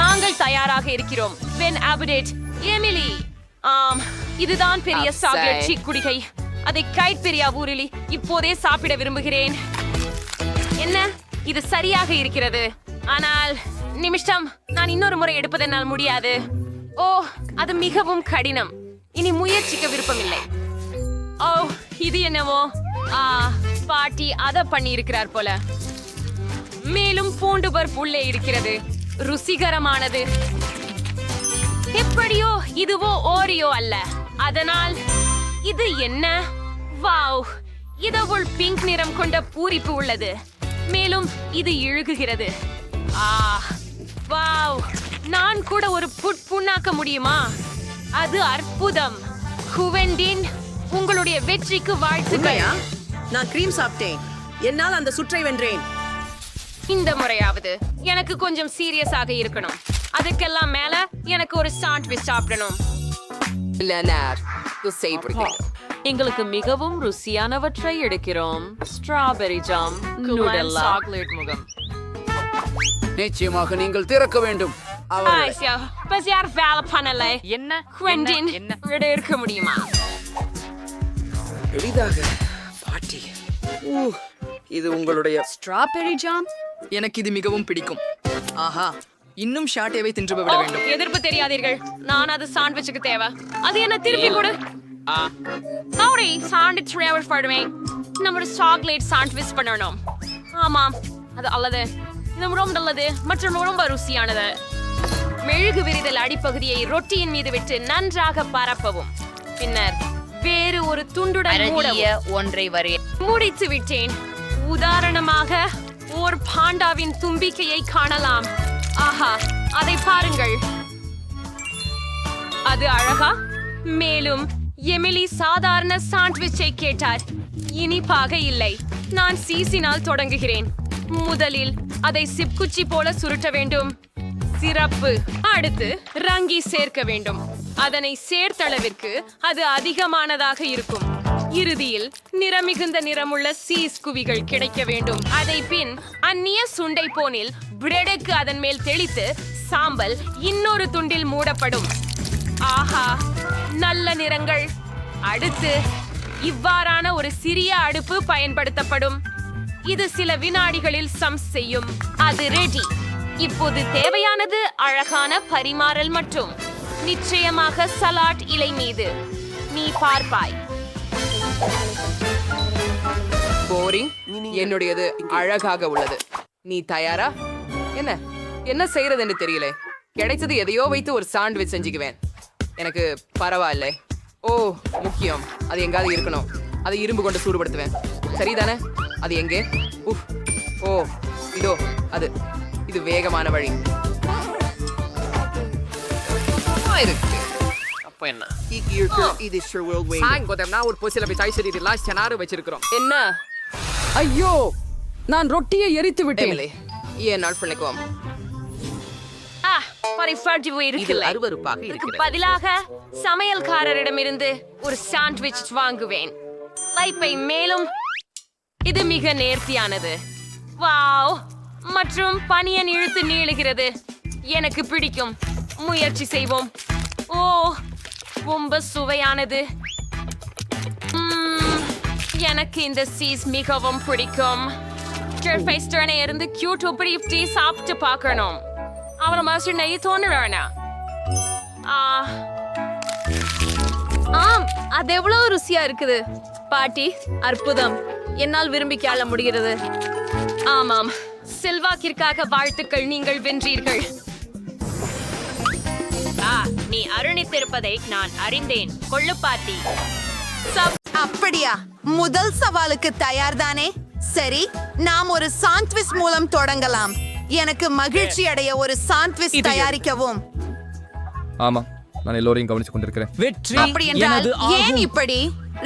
நாங்கள் தயாராக இருக்கிறோம். When update Emily. இதுதான் பெரிய சாக்லேட் சீக் குடிகை. அதை கைட் பெரியா ஊரிலி இப்போதே சாப்பிட விரும்புகிறேன். என்ன, இது சரியாக இருக்கிறது. ஆனால் நிமிஷம், நான் இன்னொரு முறை எடுப்பது என்னால் முடியாது. ஓ, அது மிகவும் கடினம். இனி முயற்சிக்க விருப்பமில்லை. ஓ, இது என்னவோ? பாட்டி அதை பண்ணி இருக்கிறார் போல. மேலும் பூண்டு பருப்பு உள்ளே இருக்கிறது. ருசிகரமானது. எப்படியோ இதுவோ ஓரியோ அல்ல. அதனால் இது என்ன? வாவ், இதற்குள் பிங்க் நிறம் கொண்ட பூரிப்பு உள்ளது. மேலும் இது இழுகுகிறது. வாவ், நான் கூட ஒரு புண்ணாக்க முடியுமா? அது அற்புதம். குவென்டின், உங்களுடைய வெற்றிக்கு வாழ்த்துக்கள். நான் கிரீம் சாப்பிட்டேன். என்னால் அந்த சுற்றை வென்றேன். இந்த முறையாவது எனக்கு கொஞ்சம் சீரியஸாக இருக்கணும். அதுக்கெல்லாம் மேல எனக்கு ஒரு சாண்ட்விச் சாப்பிடணும். எங்களுக்கு மிகவும் ருசியானவற்றை எடுக்கிறோம். ஸ்ட்ராபெரி ஜாம், சாக்லேட் முகம். நிச்சயமாக நீங்கள் திறக்க வேண்டும். ஆயிஷா, பஸ் யார் வேலை பண்ணல? என்ன குவெண்டின், விட இருக்க முடியுமா? எளிதாக பாட்டி. இது உங்களுடைய Strawberry jam? எனக்கு இது மிகவும் பிடிக்கும். ஆஹா, இன்னும் ஷாட்டேவை தின்று விட ஓ, வேண்டும். எதிர்ப்பு தெரியாதீர்கள். நான் அது சாண்ட்விச்சுக்கு தேவை. அது என்ன திருப்பி கொடு. சாரி, சாண்ட்விச் ஃப்ளேவர் பண்ணுவேன். நம்ம சாக்லேட் சாண்ட்விச் பண்ணணும். ஆமாம், அது அல்லது இது ரொம்ப நல்லது மற்றும் ரொம்ப ருசியானது. மெழுகு விரிதல் அடிப்பகுதியை ரொட்டியின் மீது விட்டு நன்றாக பரப்பவும். பின்னர் வேறு ஒரு துண்டுடன் மூடவும். ஒன்றை வரைய முடித்து விட்டேன். உதாரணமாக ஓர் பாண்டாவின் தும்பிக்கையை காணலாம். ஆஹா, அதை பாருங்கள். அது அழகா? மேலும் எமிலி சாதாரண சாண்ட்விச்சை கேட்டார். இனிப்பாக இல்லை. நான் சீசினால் தொடங்குகிறேன். முதலில் அதை சிப்குச்சி போல சுருட்ட வேண்டும். சிறப்பு. அடுத்து ரங்கி சேர்க்க வேண்டும். அதனை சேர்த்தளவிற்கு அது அதிகமானதாக இருக்கும். இறுதியில் நிறமிகுந்த நிறமுள்ள சீஸ் குவிகள் கிடைக்க வேண்டும். அதை பின் அந்நிய சுண்டை போனில் பிரெடுக்கு அதன் மேல் தெளித்து சாம்பல் இன்னொரு துண்டில் மூடப்படும். ஆஹா, நல்ல நிறங்கள். அடுத்து இவ்வாறான ஒரு சிறிய அடுப்பு பயன்படுத்தப்படும். இது சில வினாடிகளில் செய்யும். அது ரெடி. இப்போது தேவையானது அழகான பரிமாறல் மற்றும் நிச்சயமாக சலாட் இலை மீது. நீ பார்ப்பாய். போரிங். என்னுடையது அழகாக உள்ளது. நீ தயாரா? என்ன செய்யறதுன்னு தெரியல. கிடைச்சது எதையோ வைத்து ஒரு சாண்ட்விச் செஞ்சுக்குவேன். எனக்கு பரவாயில்ல. ஓ, முக்கியம். அது எங்காவது இருக்கணும். அதை இரும்பு கொண்டு சூடுபடுத்துவேன். சரிதானே? அது எங்கே? ஓ, இதோ அது. இது வேகமான வழி. அப்ப என்ன? என்ன? ஐயோ, நான் ரொட்டியை எரித்து விட்டேன். ஏன் நாள் பண்ணிக்குவோம். அருவருப்பாக இதுக்கு பதிலாக சமையல்காரரிடமிருந்து ஒரு சாண்ட்விச் வாங்குவேன். லைப்பை மேலும் இது மிக நேர்த்தியானது. வாவ், மற்றும் பனியன் இழுத்து நீளுகிறது. எனக்கு பிடிக்கும். முயற்சி செய்வோம். ஓ, ரொம்ப சுவையானது. எனக்கு இந்த சீஸ் மிகவும் பிடிக்கும். இருந்து கியூட் இப்படி சாப்பிட்டு பார்க்கணும். அவரை மாஸ்டர் நெய் தோணுறானா? ஆம், அது எவ்வளவு ருசியா இருக்குது. பாட்டி, அற்புதம். என்னால் விரும்பி கேள முடிகிறது. ஆமாம், செல்வாக்கிற்காக வாழ்த்துக்கள். நீங்கள் வென்றீர்கள். நீ அருணித்திருப்பதை நான் அறிந்தேன். கொள்ளுப்பாட்டி. அப்படியா? முதல் சவாலுக்கு தயார்தானே? சரி, நாம் ஒரு சாண்ட்விச் மூலம் தொடங்கலாம். எனக்கு மகிழ்ச்சி அடைய ஒரு சாண்ட்விச் தயாரிக்கவும். ஆமா, நான் எல்லோரையும் கவனித்துக் கொண்டிருக்கிறேன். வெற்றி. அப்படி என்றால் ஏன் இப்படி?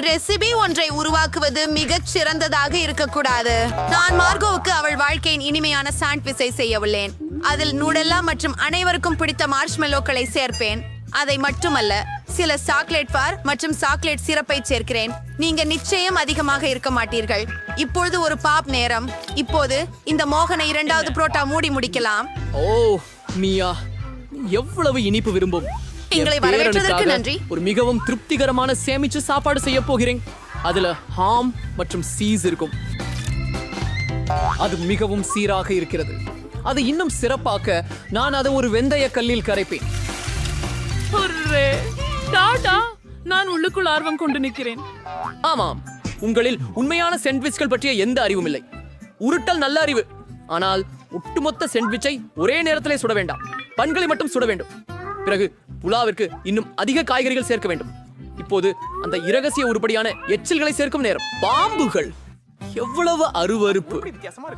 ரெசிபி ஒன்றை உருவாக்குவது மிகச் சிறந்ததாக இருக்கக்கூடாது. நான் மார்கோவுக்கு அவள் வாழ்க்கையின் இனிமையான சாண்ட்விச்சை செய்ய உள்ளேன். அதில் நூடெல்லா மற்றும் அனைவருக்கும் பிடித்த மார்ஷ்மெல்லோக்களை சேர்ப்பேன். அதை மட்டுமல்ல, சில சாக்லேட் பார் மற்றும் சாக்லேட் சிரப்பை சேர்க்கிறேன். நீங்க நிச்சயம் அதிகமாக இருக்க மாட்டீர்கள். இப்பொழுது ஒரு பாப் நேரம். இப்போது இந்த மோகனை இரண்டாவது புரோட்டா மூடி முடிக்கலாம். ஓ, மியா, எவ்வளவு இனிப்பு விரும்பும். எங்களை வரவேற்றதற்கு நன்றி. ஒரு மிகவும் திருப்திகரமான சேமிச்சு சாப்பாடு செய்ய போகிறேன். அதுல ஹாம் மற்றும் சீஸ் இருக்கும். அது மிகவும் சீராக இருக்கிறது. அது இன்னும் சிறப்பாக்க நான் அதை ஒரு வெந்தய கல்லில் கரைப்பேன். நான் உள்ளுக்குள் ஆர்வம் கொண்டு நிற்கிறேன். ஆமாம், உங்களில் உண்மையான சாண்ட்விச்கள் பற்றிய எந்த அறிவும் இல்லை. உருட்டல் நல்ல அறிவு, ஆனால் ஒட்டுமொத்த சாண்ட்விச்சை ஒரே நேரத்திலே சுட வேண்டாம். பன்களை மட்டும் சுட வேண்டும். பிறகு புலாவிற்கு இன்னும் அதிக காய்கறிகள் சேர்க்க வேண்டும். இப்போது அந்த இரகசிய உருப்படியான எச்சில்களை சேர்க்கும் நேரம். பாம்புகள், எவ்வளவு அருவருப்பு.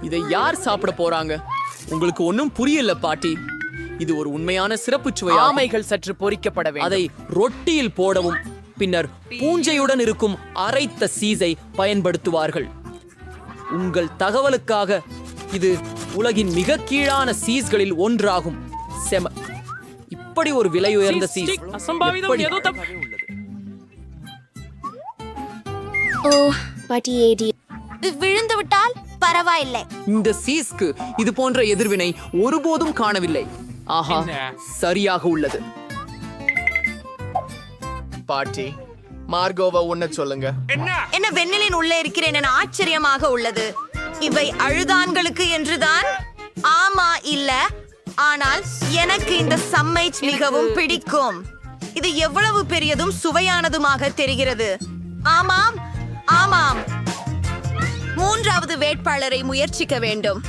இதை யார் சாப்பிட போறாங்க? உங்களுக்கு ஒன்னும் புரியல பாட்டி. இது ஒரு உண்மையான சிறப்பு சுவை. ஆமைகள் சற்று பொரிக்கப்பட வேண்டும். அதை ரொட்டியில் போடவும் பின்னர் பூஞ்சையுடன் இருக்கும் அரைத்த சீஸை பயன்படுத்துவார்கள். உங்கள் தகவலுக்காக இது உலகின் மிக கீழான சீஸ்களில் ஒன்றாகும். இப்படி ஒரு விலை உயர்ந்த சீஸ் எப்படி? ஓ, பாட்டி ஏடி. விழுந்து விட்டால் பரவாயில்லை. இந்த சீஸ்க்கு இது போன்ற எதிர்வினை ஒருபோதும் காணவில்லை. ஆஹா, சரியாக உள்ளது. பாட்டி மார்கோவை உன்ன சொல்லுங்க. என்ன வெண்ணிலின் உள்ளே இருக்கிறேன் என ஆச்சரியமாக உள்ளது. இவை அழுதான்களுக்கு என்றுதான்? ஆமா இல்ல, ஆனால் எனக்கு இந்த சம்மைச் மிகவும் பிடிக்கும். இது எவ்வளவு பெரியதும் சுவையானதுமாக தெரிகிறது. ஆமாம் ஆமாம், மூன்றாவது வேட்பாளரை முயற்சிக்க வேண்டும்.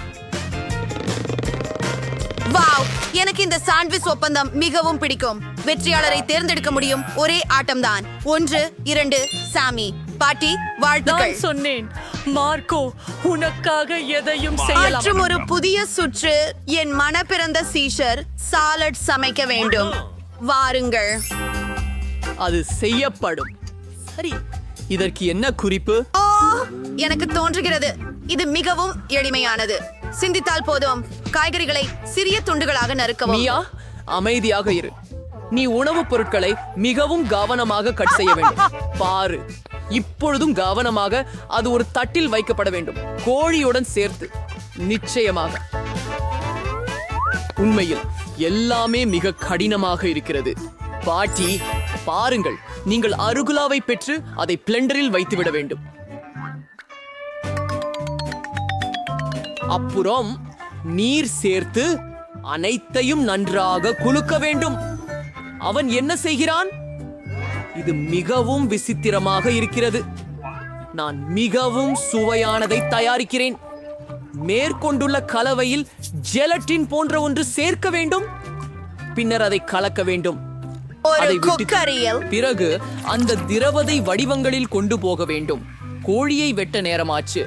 வாவ், எனக்கு இந்த சாண்ட்விச் ஒப்பந்தம் மிகவும் பிடிக்கும். வெற்றியாளரை தேர்ந்தெடுக்க முடியும் ஒரே ஆட்டம்தான். 1, 2 சாமி. பாட்டி வாழ்த்துக்கள். சொன்னேன் மார்க்கோ, உனக்காக எதையும் மற்றும் ஒரு புதிய சுற்று. என் மனப்பிறந்த சீஷர் சாலட் சமைக்க வேண்டும். வாருங்கள். அது செய்யப்படும். சரி, இதற்கு என்ன குறிப்பு? ஓ, எனக்கு தோன்றுகிறது இது மிகவும் எளிமையானது. சிந்தித்தால் போதும். காய்கறிகளை சிறிய துண்டுகளாக நறுக்கவும். மியா, அமைதியாக இரு. நீ உணவுப் பொருட்களை மிகவும் கவனமாக கட் செய்ய வேண்டும். பாரு, இப்பொழுதும் கவனமாக அது ஒரு தட்டில் வைக்கப்பட வேண்டும், கோழியுடன் சேர்த்து. நிச்சயமாக. உண்மையில் எல்லாமே மிக கடினமாக இருக்கிறது. பாட்டி, பாருங்கள், நீங்கள் அருகுலாவை பெற்று அதை பிளெண்டரில் வைத்துவிட வேண்டும். அப்புறம் நீர் சேர்த்து அனைத்தையும் நன்றாக குலுக்க வேண்டும். அவன் என்ன செய்கிறான்? இது மிகவும் விசித்திரமாக இருக்கிறது. நான் மிகவும் சுவையானதை தயாரிக்கிறேன். மேற்கொண்டுள்ள கலவையில் ஜெலட்டின் போன்ற ஒன்று சேர்க்க வேண்டும். பின்னர் அதை கலக்க வேண்டும். ஒரு குக்கரியில் பிறகு அந்த திரவதை வடிவங்களில் கொண்டு போக வேண்டும். கோழியை வெட்ட நேரமாச்சு.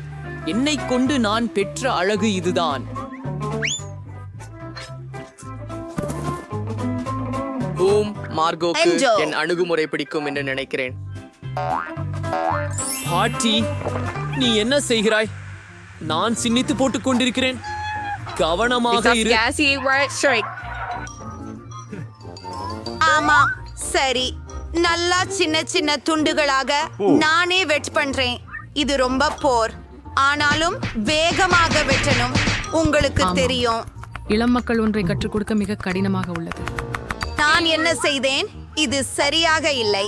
என்னை கொண்டு நான் பெற்ற அழகு இதுதான். மார்கோக்கு என் அணுகுமுறை பிடிக்கும் என்று நினைக்கிறேன். பாட்டி, நீ என்ன செய்கிறாய்? நான் சின்னித்து போட்டுக் கொண்டிருக்கிறேன். கவனமாக இரு. ஆமா, சரி. நல்லா சின்ன சின்ன துண்டுகளாக நானே வெட் பண்றேன். இது ரொம்ப போர், ஆனாலும் வேகமாக வெட்டணும். உங்களுக்கு தெரியும், இளம் மக்கள் ஒன்றை கற்றுக் கொடுக்க மிக கடினமாக உள்ளது. நான் என்ன செய்தேன்? இது சரியாக இல்லை.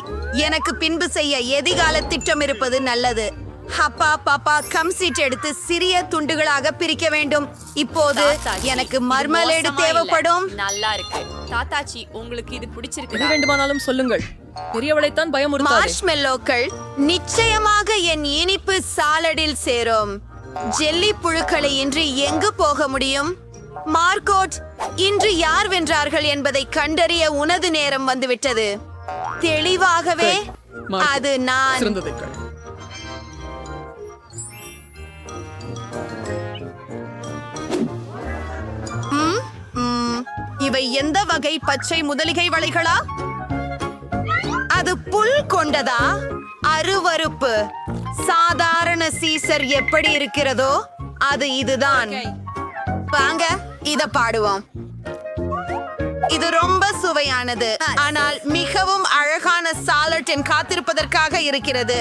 எனக்கு பின்பு செய்ய எதிர்கால திட்டம் இருப்பது நல்லது. ஹப்பா பாப்பா கம் சீட் எடுத்து சிறிய துண்டுகளாக பிரிக்க வேண்டும். இப்போது எனக்கு மர்மலேடு தேவைப்படும். நல்லா இருக்கு தாத்தாச்சி, உங்களுக்கு இது பிடிச்சிருக்கு? எது வேண்டுமானாலும் சொல்லுங்கள். பெரியவளைத்தான் பயமுறுத்தாதே. மார்ஷ்மெல்லோக்கள் நிச்சயமாக என் இனிப்பு சாலடில் சேரும். ஜெல்லி புழுக்களை இன்றி எங்கு போக முடியும்? மார்கோட், இன்று யார் வென்றார்கள் என்பதை கண்டறிய உனது நேரம் வந்துவிட்டது. தெளிவாகவே அது நான். இவை எந்த வகை பச்சை முதலிகை வளைகளா? அது புல் கொண்டதா? அருவருப்பு. சாதாரண சீசர் எப்படி இருக்கிறதோ அது இதுதான். வாங்க இத பாடுவோம். இது ரொம்ப சுவையானது, ஆனால் மிகவும் அழகான சாலட் என் காத்திருப்பதற்காக இருக்கிறது.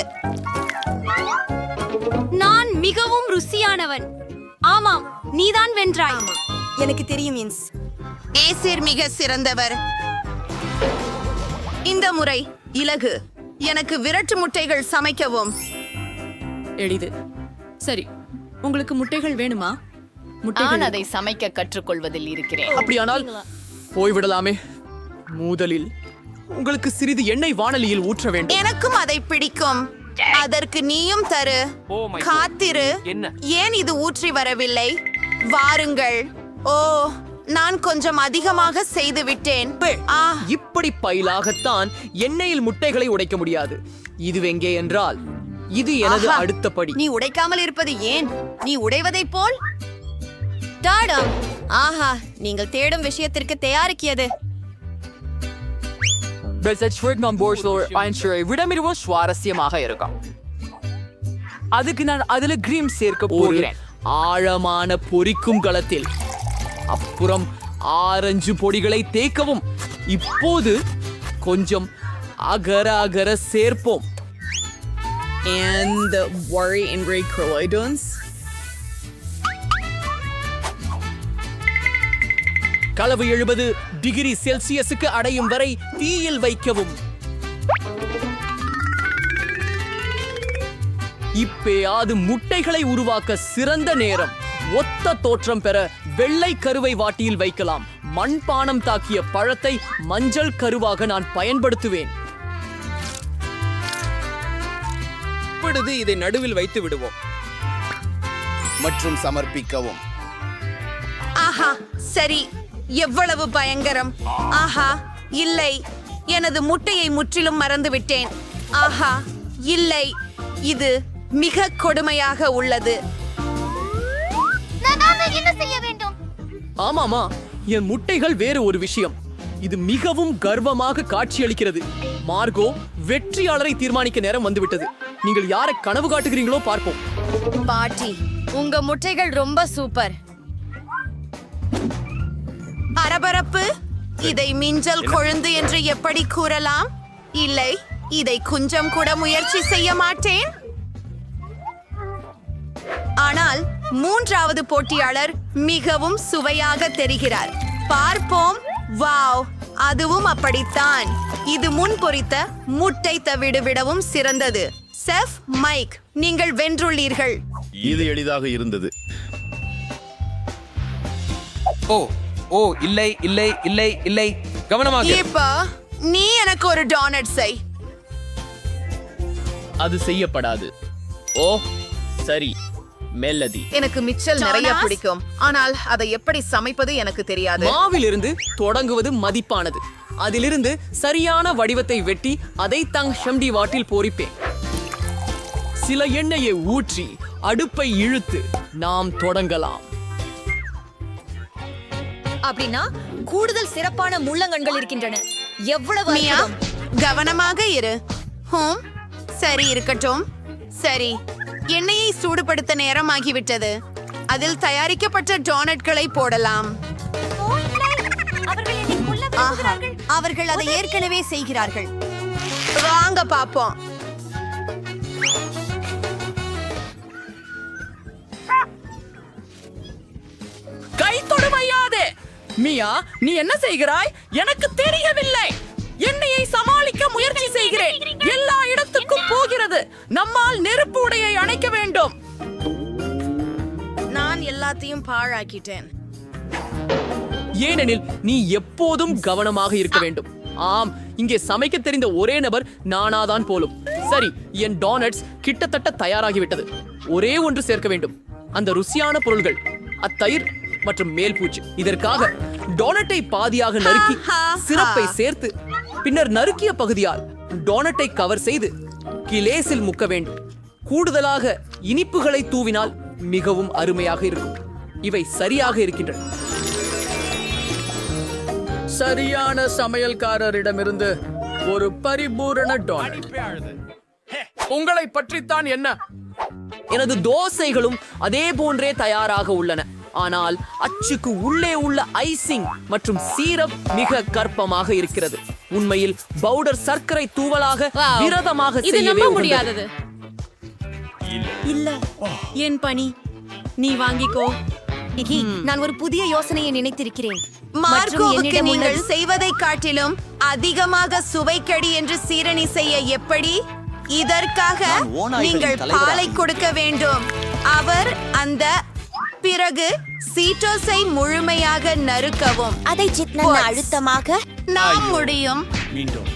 நான் மிகவும் ருசியானவன். ஆமாம், நீதான் வென்றாய். எனக்கு தெரியும் இன்ஸ். ஏசிர் மிக சிறந்தவர். இந்த முறை இலகு. எனக்கு விரட்டு முட்டைகள் சமைக்கவும். எளிது. சரி, உங்களுக்கு முட்டைகள் வேணுமா? நான் அதை சமைக்க கற்றுக்கொள்வதில் இருக்கிறேன். அப்படியானால் போய்விடலாமே. முதலில் உங்களுக்கு சிறிது எண்ணெய் வாணலியில் ஊற்ற வேண்டும். எனக்கும் அதை பிடிக்கும். அதற்கு நீயும் தரு. காத்திரு. ஏன் இது ஊற்றி வரவில்லை? வாருங்கள். ஓ, நான் கொஞ்சம் அதிகமாக செய்து விட்டேன். இப்படி பயிலாகத்தான் எண்ணெயில் முட்டைகளை உடைக்க முடியாது. இது எங்கே என்றால் இது எனது அடுத்த படி. நீ உடைக்காமல் இருப்பது ஏன்? நீ உடைவதை போல். டாடம். ஆஹா, நீங்கள் தேடும் விஷயத்திற்கு தயாரிக்கியது. விடமிருவும் சுவாரஸ்யமாக இருக்கும். அதுக்கு நான் அதுல கிரீம் சேர்க்க போகிறேன். ஆழமான பொரிக்கும் களத்தில். அப்புறம் ஆரஞ்சு பொடிகளை தேய்க்கவும். இப்போது கொஞ்சம் அகர அகர சேர்ப்போம். And the worry and great croydons. களவு 70 டிகிரி செல்சியஸுக்கு அடையும் வரை தீயில் வைக்கவும். இப்பேயாது முட்டைகளை உருவாக்க சிறந்த நேரம். ஒத்த தோற்றம் பெற வெள்ளை கருவை வாட்டியில் வைக்கலாம். மண்பானம் தாக்கிய பழத்தை மஞ்சள் கருவாக நான் பயன்படுத்துவேன். இப்பொழுது இதை நடுவில் வைத்து விடுவோம் மற்றும் சமர்ப்பிக்கவும். ஆஹா, சரி, எவ்வளவு பயங்கரம். ஆஹா, இல்லை, எனது முட்டையை முற்றிலும் மறந்துவிட்டேன். ஆஹா, இல்லை, இது மிக கொடுமையாக உள்ளது. என்ன செய்ய வேண்டும்? ஆமாமா, என் முட்டைகள் வேறு ஒரு விஷயம். இது மிகவும் கர்வமாக காட்சியளிக்கிறது. மார்கோ, வெற்றியாளரை தீர்மானிக்க நேரம் வந்துவிட்டது. நீங்கள் யாரை கனவு காட்டுகிறீங்களோ பார்ப்போம். பாட்டி, உங்க முட்டைகள் ரொம்ப சூப்பர். பரபரப்பு. இதை மிஞ்சல் கொழுந்து என்று எப்படி கூறலாம்? இல்லை, இதை கொஞ்சம் கூட முயற்சி செய்ய மாட்டேன். ஆனால் மூன்றாவது போட்டியாளர் மிகவும் சுவையாக தெரிகிறார். பார்ப்போம். வாவ், அதுவும் அப்படித்தான். இது முன் பொரித்த முட்டை தவிடு விடவும் சிறந்தது. செஃப் மைக், நீங்கள் வென்றுள்ளீர்கள். இது எளிதாக இருந்தது. ஓ ஓ இல்லை இல்லை இல்லை இல்லை, கவனமாக. இப்ப நீ எனக்கு ஒரு டோனட் செய். அது செய்யப்படாது. ஓ சரி, மெல்லதி. எனக்கு மிச்சல் நிறைய பிடிக்கும், ஆனால் அதை எப்படி சமைப்பது எனக்கு தெரியாது. மாவிலிருந்து தொடங்குவது மதிப்பானது. அதிலிருந்து சரியான வடிவத்தை வெட்டி அதை தங் ஷம்டி வாட்டில் பொரிப்பேன். சில எண்ணெயை ஊற்றி அடுப்பை இழுத்து நாம் தொடங்கலாம். அப்படின்னா கூடுதல் சிறப்பான முள்ளங்கண்கள் இருக்கின்றன. எவ்வளவு மியா, கவனமாக இரு. ஹோம், சரி இருக்கட்டும். சரி, எண்ணெயை சூடுபடுத்த நேரமாகிவிட்டது. அதில் தயாரிக்கப்பட்ட டோனட்களை போடலாம். ஆஹா, அவர்கள் அதை ஏற்கனவே செய்கிறார்கள். வாங்க பாப்போம். கை தொடுமையாதே. மியா, நீ என்ன செய்கிறாய்? எனக்கு தெரியவில்லை. எண்ணெயை சமாளிக்க முயற்சி செய்கிறேன். எல்லா இடத்துக்கும் போகிறது. நம்மால் நெருப்பு உடையை அணைக்க வேண்டும். நான் எல்லாத்தையும் பாழாக்கிட்டேன். ஏனெனில் நீ எப்போதும் கவனமாக இருக்க வேண்டும். ஆம், இங்கே சமைக்க தெரிந்த ஒரே நபர் நானாதான் போலும். சரி, என் டோனட்ஸ் கிட்டத்தட்ட தயாராகிவிட்டது. ஒரே ஒன்று சேர்க்க வேண்டும். அந்த ருசியான பொருள்கள், அத்தயிர் மற்றும் மேல் பூச்சு. இதற்காக டோனட்டை பாதியாக நறுக்கி சிரப்பை சேர்த்து பின்னர் நறுக்கிய பகுதியால் டோனட்டை கவர் செய்து கிளேஸில் முக்க வேண்டும். கூடுதலாக இனிப்புகளை தூவினால் மிகவும் அருமையாக இருக்கும். இவை சரியாக இருக்கின்றன. சரியான சமையல்காரரிடமிருந்து ஒரு பரிபூரண டோனட். உங்களை பற்றித்தான் என்ன? எனது தோசைகளும் அதே போன்றே தயாராக உள்ளன. ஆனால் அச்சுக்கு உள்ளே உள்ள ஐசிங் மற்றும் சீரப் மிக கற்பமாக இருக்கிறது. உண்மையில் பவுடர் சர்க்கரை தூவலாக விரதமாக செய்யவே முடியாதது. இல்ல, என் பணி நீ வாங்கிக்கோ. நான் ஒரு புதிய யோசனையை நினைத்திருக்கிறேன். மார்கோவுக்கு நீங்கள் செய்வதை காட்டிலும் அதிகமாக சுவைக்கடி என்று சீரணி செய்ய எப்படி? இதற்காக நீங்கள் பாலை கொடுக்க வேண்டும். அவர் அந்த பிறகு சீட்டோஸை முழுமையாக நறுக்கவும். அதை அழுத்தமாக நாம் முடியும். மீண்டும்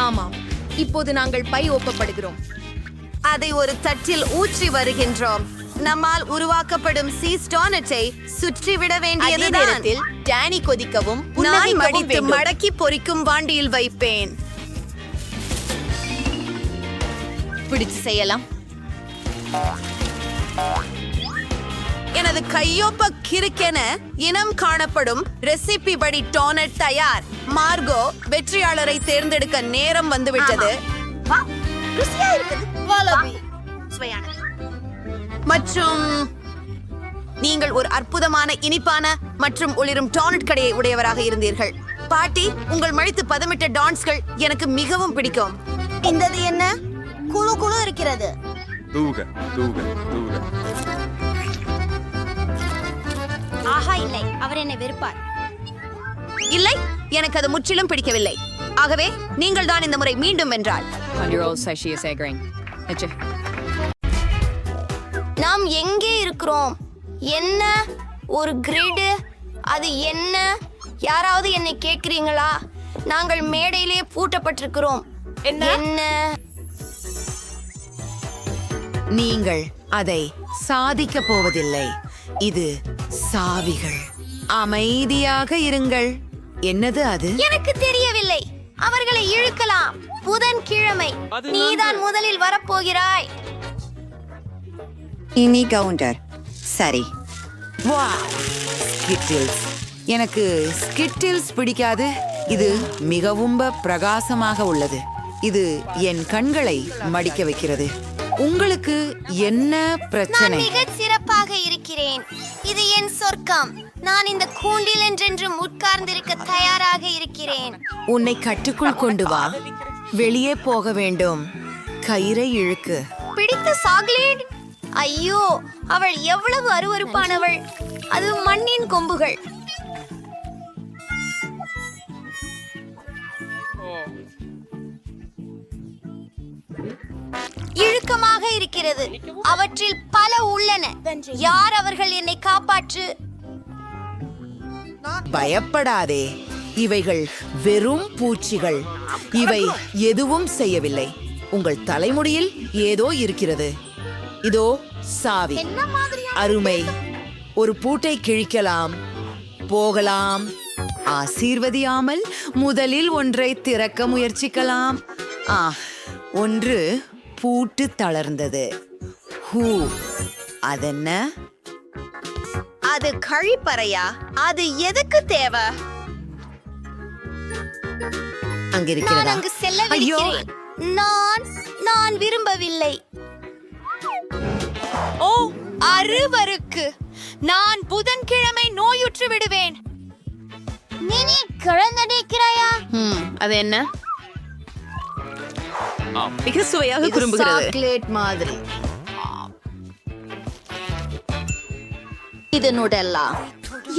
ஆமாம், இப்போது நாங்கள் பை ஒப்பப்படுகிறோம். அதை ஒரு தட்டில் ஊற்றி வருகின்றோம். நம்மால் உருவாக்கப்படும் சீஸ் டோனட்டை சுற்றி விட வேண்டியது நேரத்தில் டேனி கொதிக்கவும் நான் மடித்து மடக்கி பொரிக்கும் வாண்டியில் வைப்பேன். பிடிச்சு செய்யலாம். எனது கையொப்ப கிறுக்கென இனம் காணப்படும் ரெசிபி படி டோனட் தயார். மார்கோ, வெற்றியாளரை தேர்ந்தெடுக்க நேரம் வந்துவிட்டது. மற்றும் நீங்கள் ஒரு அற்புதமான இனிப்பான மற்றும் ஒளிரும் டோனட் கடையை உடையவராக இருந்தீர்கள். பாட்டி, உங்கள் மடித்து பதமிட்ட டான்ஸ்கள் எனக்கு மிகவும் பிடிக்கும். இந்த என்ன குழு குழு இருக்கிறது? தூக தூக தூக ஆஹா இல்லை, அவர் என்னை வெறுப்பார். இல்லை, எனக்கு அது முற்றிலும் பிடிக்கவில்லை. ஆகவே நீங்கள் தான் இந்த முறை மீண்டும் வென்றால். நாம் எங்கே இருக்கிறோம்? என்ன ஒரு கிரிட்? அது என்ன? யாராவது என்னை கேட்கிறீங்களா? நாங்கள் மேடையிலே பூட்டப்பட்டிருக்கிறோம். என்ன? நீங்கள் அதை சாதிக்க போவதில்லை. இது சாவிகள். அமைதியாக இருங்கள். என்னது அது? எனக்கு தெரியவில்லை. அவர்களை இழுக்கலாம். புதன்கிழமை நீதான் முதலில் வரப்போகிறாய். இனி கவுண்டர். சரி. ஸ்கிட்டில்ஸ். எனக்கு ஸ்கிட்டில்ஸ் பிடிக்காது. இது மிகவும் பிரகாசமாக உள்ளது. இது என் கண்களை மடிக்க வைக்கிறது. உங்களுக்கு என்ன பிரச்சனை? நான் மிகச் சிறப்பாக இருக்கிறேன். இது என் சொர்க்கம். நான் இந்த கூண்டில் என்றென்றும் உட்கார்ந்திருக்க தயாராக இருக்கிறேன். உன்னை கட்டுக்குள் கொண்டு வா. வெளியே போக வேண்டும். கயிறை இழுக்கு. பிடித்த சாக்லேட். ஐயோ, அவள் எவ்வளவு அருவருப்பானவள். அது மண்ணின் கொம்புகள். இழுக்கமாக இருக்கிறது. அவற்றில் பல உள்ளன. யார் அவர்கள்? என்னை காப்பாற்று. பயப்படாதே. இவைகள் வெறும் பூச்சிகள். இவை எதுவும் செய்யவில்லை. உங்கள் தலைமுடியில் ஏதோ இருக்கிறது. இதோ சாவி. அருமை. ஒரு பூட்டை கிழிக்கலாம். போகலாம். ஆசீர்வதியாமல் முதலில் ஒன்றை திறக்க முயற்சிக்கலாம். ஒன்று பூட்டு தளர்ந்தது. அதென்ன? அது கழிப்பறையா? அது எதுக்கு தேவை? நான் அங்கு செல்லவிருக்கிறேன். நான் விரும்பவில்லை. ஓ, அருவருக்கு. நான் புதன்கிழமை நோயுற்று விடுவேன். நீ கிழந்தடிக்கிறாயா? அது என்ன? மிக சுவையாக குறும்புகிறது. சாக்லேட் மாதிரி. இது நுடல்லா.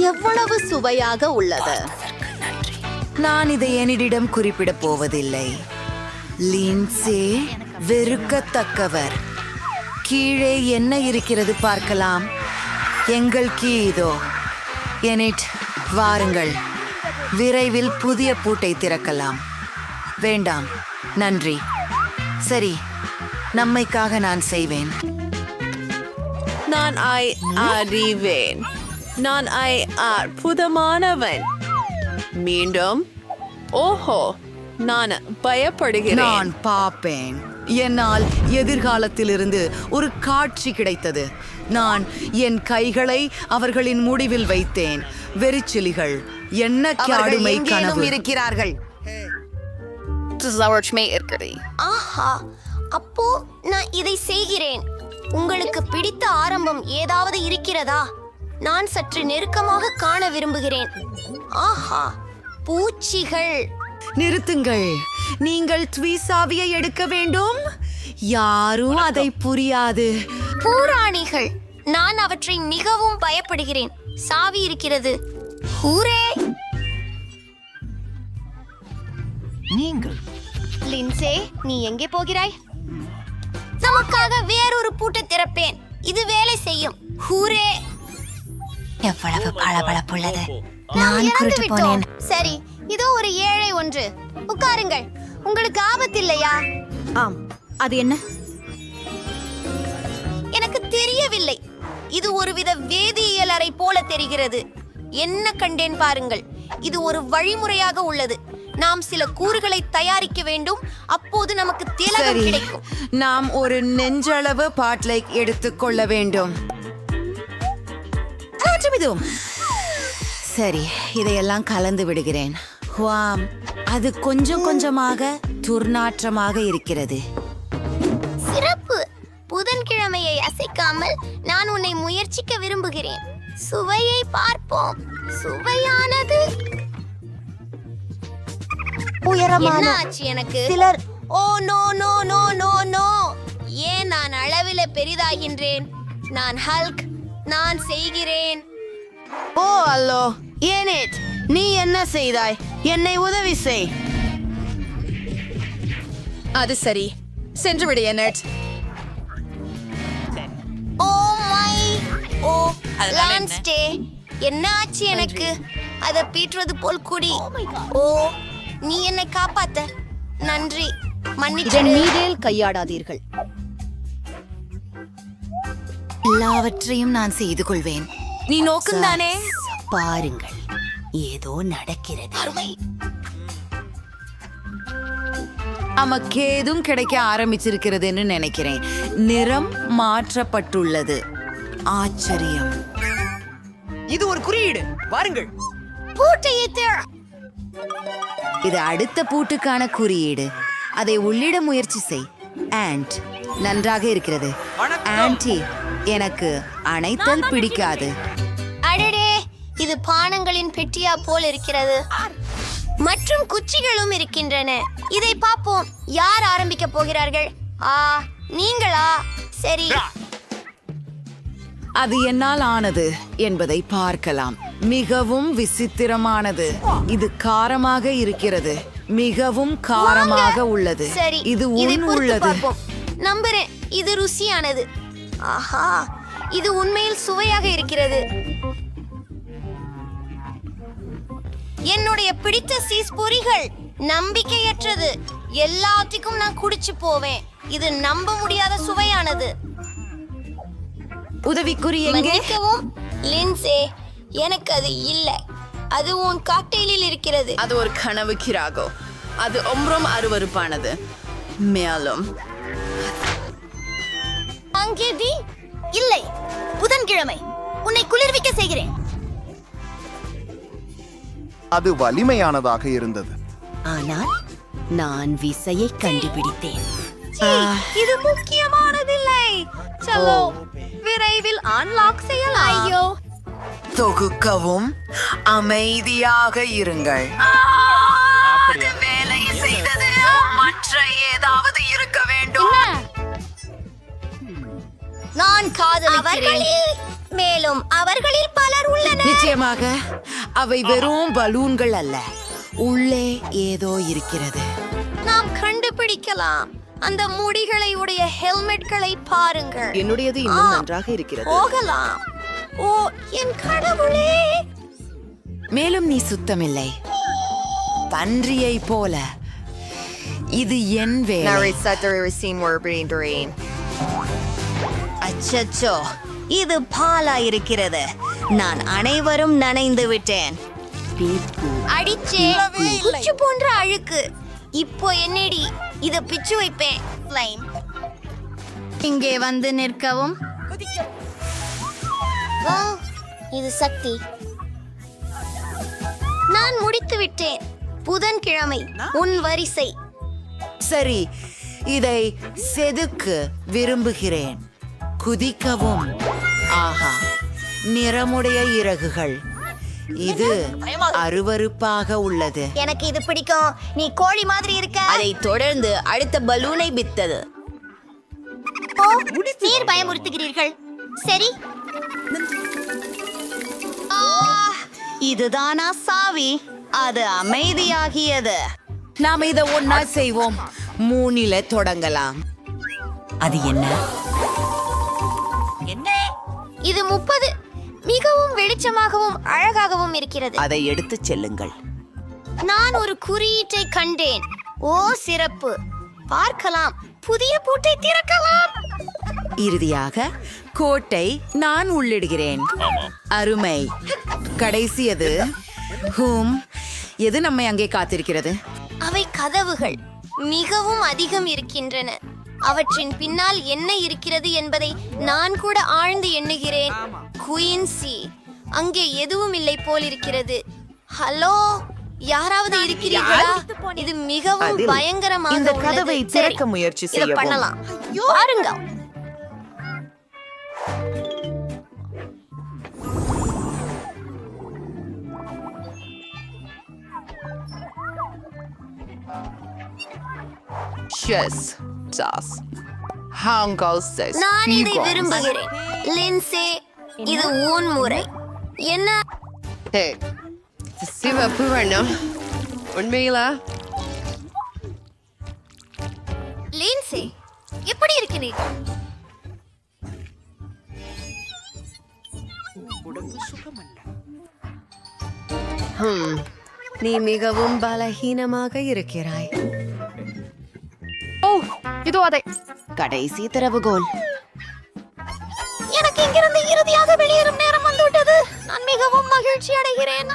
எவ்வளவு சுவையாக உள்ளது. நான் இதை என்னிடம் குறிப்பிட போவதில்லை. லின்சே வெறுக்கத்தக்கவர். கீழே என்ன இருக்கிறது பார்க்கலாம். எங்கள் கீ இதோ. எனிட், வாருங்கள். விரைவில் புதிய பூட்டை திறக்கலாம். வேண்டாம், நன்றி. சரி, நம்மைக்காக நான் செய்வேன். நான் அறிவேன். நான் அற்புதமானவன். மீண்டும். ஓஹோ, நான் பயப்படுகிறேன். நான் பாப்பேன். என்னால் எதிர்காலத்திலிருந்து ஒரு காட்சி கிடைத்தது. நான் என் கைகளை அவர்களின் முடிவில் வைத்தேன். வெறிச்சிலிகள். என்ன காடுமை கனவு இருக்கிறார்கள். ஆஹா, அப்போ நான் இதை செய்கிறேன். உங்களுக்கு பிடித்த ஆரம்பம் ஏதாவது இருக்கிறதா? நான் சற்று நெருக்கமாக காண விரும்புகிறேன். ஆஹா, பூச்சிகள். நிறுத்துங்கள். நீங்கள் த்விசாவியை எடுக்க வேண்டும். யாரும் அதை புரியாது. பூராணிகள். நான் அவற்றை மிகவும் பயப்படுகிறேன். சாவி இருக்கிறது. ஹூரே! நீங்கள் லின்சே, நீ எங்கே போகிறாய்? நமக்காக வேறொரு பூட்டை திறப்பேன். இது வேலை செய்யும். ஹூரே! எவ்வளவு பளபளப்புள்ளது. நான் குருட்டு போனேன். சரி, இதோ ஒரு ஏழை ஒன்று. உட்காருங்கள். உங்களுக்கு ஆபத்தில்லையா? ஆம். அது என்ன? எனக்கு தெரியவில்லை. இது ஒருவித வேதியியல் அறை போல தெரிகிறது. என்ன கண்டேன் பாருங்கள். இது ஒரு வழிமுறையாக உள்ளது. நாம் சில கூறுகளை தயாரிக்க வேண்டும். அப்போது நமக்கு திலகம் கிடைக்கும். நாம் ஒரு நெஞ்சளவு பாட்லை எடுத்துக்கொள்ள வேண்டும். சரி, இதையெல்லாம் கலந்து விடுகிறேன். வாம், அது கொஞ்சம் கொஞ்சமாக துர்நாற்றமாக இருக்கிறது. சிறப்பு. புதன்கிழமையை அசைக்காமல் நான் உன்னை முயற்சிக்க விரும்புகிறேன். சுவையை பார்ப்போம். சுவையானது. என்ன ஆச்சு எனக்கு? சிலர் oh no no no no no. ஏன் நான் அளவில பெரிதாகின்றேன்? நான் ஹல்க். நான் செய்கிறேன். ஓ அல்லோ ஏனேட், நீ என்ன செய்தாய்? என்னை உதவி செய். அது சரி, சென்று விடு என்னட். ஓ மை ஓ லான்ஸ்டே, என்ன ஆச்சு எனக்கு? அத பீற்றுவது போல் குடி. ஓ, நீ என்னை காப்பாத்த நன்றி. மன்னிச்சிடு. மீதேல் கையாடாதீர்கள். எல்லாவற்றையும் நான் செய்து கொள்வேன். நீ நோக்கும் தானே? பாருங்கள், ஏதோ நடக்கிறது. நமக்கேதும் கிடைக்க ஆரம்பிச்சிருக்கிறதுன்னு நினைக்கிறேன். நிறம் மாற்றப்பட்டுள்ளது. ஆச்சரியம். இது ஒரு குறியீடு. வாருங்கள். பூட்டையை தேட. இது அடுத்த பூட்டுக்கான குறியீடு. அதை உள்ளிட முயற்சி செய். ஆண்ட் நன்றாக இருக்கிறது. ஆன்டி, எனக்கு அணைத்தல் பிடிக்காது. அடடே, இது பானங்களின் பெட்டியா போல் இருக்கிறது. மற்றும் குச்சிகளும் இருக்கின்றன. இதை பார்ப்போம். யார் ஆரம்பிக்க போகிறார்கள்? நீங்களா? சரி. அது என்னால் ஆனது என்பதை பார்க்கலாம். மிகவும் விசித்திரமானது. இது காரமாக இருக்கிறது. மிகவும் காரமாக உள்ளது. சரி, இது இதை பொறுத்து உள்ளது. பார்ப்போம். நம்புறேன், இது ருசியானது. ஆஹா, இது உண்மையில் சுவையாக இருக்கிறது. என்னுடைய பிடித்த சீஸ் பொரிகள் நம்பிக்கையற்றது. எல்லாத்துக்கும் நான் குடிச்சு போவேன். இது நம்ப முடியாத சுவையானது. உதவிக்குறி எங்கே? மன்னிக்கவும் லின்சே, எனக்கு அது இல்லை. அது உன் காக்டெயிலில் இருக்கிறது. அது ஒரு கனவு கிராகோ. அது ரொம்ப அருவருப்பானது. மேலும் அங்கே இல்லை. புதன்கிழமை உன்னை குளிர்விக்க செய்கிறேன். அது வலிமையானதாக இருந்தது. ஆனால் நான் விசையை கண்டுபிடித்தேன். இது முக்கியமானதில்லை. சலோ, விரைவில் அன்லாக் செய்யலாம். ஐயோ, தொகுக்கவும், அமைதியாக இருங்கள். வேலை செய்தது. மற்ற ஏதாவது இருக்க வேண்டும். நான் காதலிக்கிறேன். மேலும் அவர்களில் பலர் உள்ளனர். நிச்சயமாக அவை வெறும் பலூன்கள் அல்ல. உள்ளே ஏதோ இருக்கிறது. நாம் கண்டுபிடிக்கலாம். அந்த முடிகளை உடைய ஹெல்மெட்களை பாருங்கள். என்னுடையது இன்னும் நன்றாக இருக்கிறது. போகலாம். ஓ என் கடவுளே! மேலும் நீ சுத்தமில்லை. பன்றியை போல. இது என் வேலை. அச்சச்சோ, இது பாலா இருக்கிறது. நான் அனைவரும் நனைந்து விட்டேன். அடிச்சே, குச்சி போன்ற அழுக்கு. இப்போ என்னடி, இத பிச்சு வைப்பேன். இங்கே வந்து நிற்கவும். வா, இது சக்தி. நான் முடித்து விட்டேன். புதன்கிழமை உன் வரிசை. சரி, இதை செதுக்க விரும்புகிறேன். குதிக்கவும். ஆஹா, நிறமுடைய இறகுகள். இது அருவருப்பாக உள்ளது. எனக்கு இது பிடிக்கும். நீ கோழி மாதிரி இருக்க. அதை தொடர்ந்து அடுத்த பலூனை வித்தது. ஓ, நீர் பயமுறுத்துகிறீர்கள். சரி, இதுதானா சாவி? அது அமைதியாகியது. நாம் இதை ஒன்னா செய்வோம். 3 தொடங்கலாம். அது என்ன? இது 30. மிகவும் வெளிச்சமாகவும் அழகாகவும் இருக்கிறது. அதை எடுத்து செல்லுங்கள். நான் ஒரு குறியீட்டை கண்டேன். ஓ சிறப்பு. பார்க்கலாம். புதிய பூட்டை திறக்கலாம். இறுதியாக கோட்டை நான் உள்ளிடுகிறேன். அருமை. கடைசியது. எது நம்மை அங்கே காத்திருக்கிறது? அவை கதவுகள் மிகவும் அதிகம் இருக்கின்றன. அவற்றின் பின்னால் என்ன இருக்கிறது என்பதை நான் கூட ஆழ்ந்து எண்ணுகிறேன். குயின்சி, அங்கே எதுவும் இல்லை போல் இருக்கிறது. ஹலோ, யாராவது இருக்கிறீர்களா? இது மிகவும் பயங்கரமாக இந்த உள்ளது. கதவை சரி, திறக்க முயற்சி இதை செய்யவும். பண்ணலாம். பாருங்க. நான் இதை விரும்புகிறேன். லின்சே, இது உன் முறை. என்ன சிவப்பு வேணும் உண்மையிலா லின்சி எப்படி இருக்கிறீர்கள்? நீ மிகவும் பலஹீனமாக இருக்கிறாய். இதோ அதை கடைசி திறவுகோல். எனக்கு இங்கிருந்து இறுதியாக வெளியேறும் நேரம் வந்துவிட்டது. நான் மிகவும் மகிழ்ச்சி அடைகிறேன்.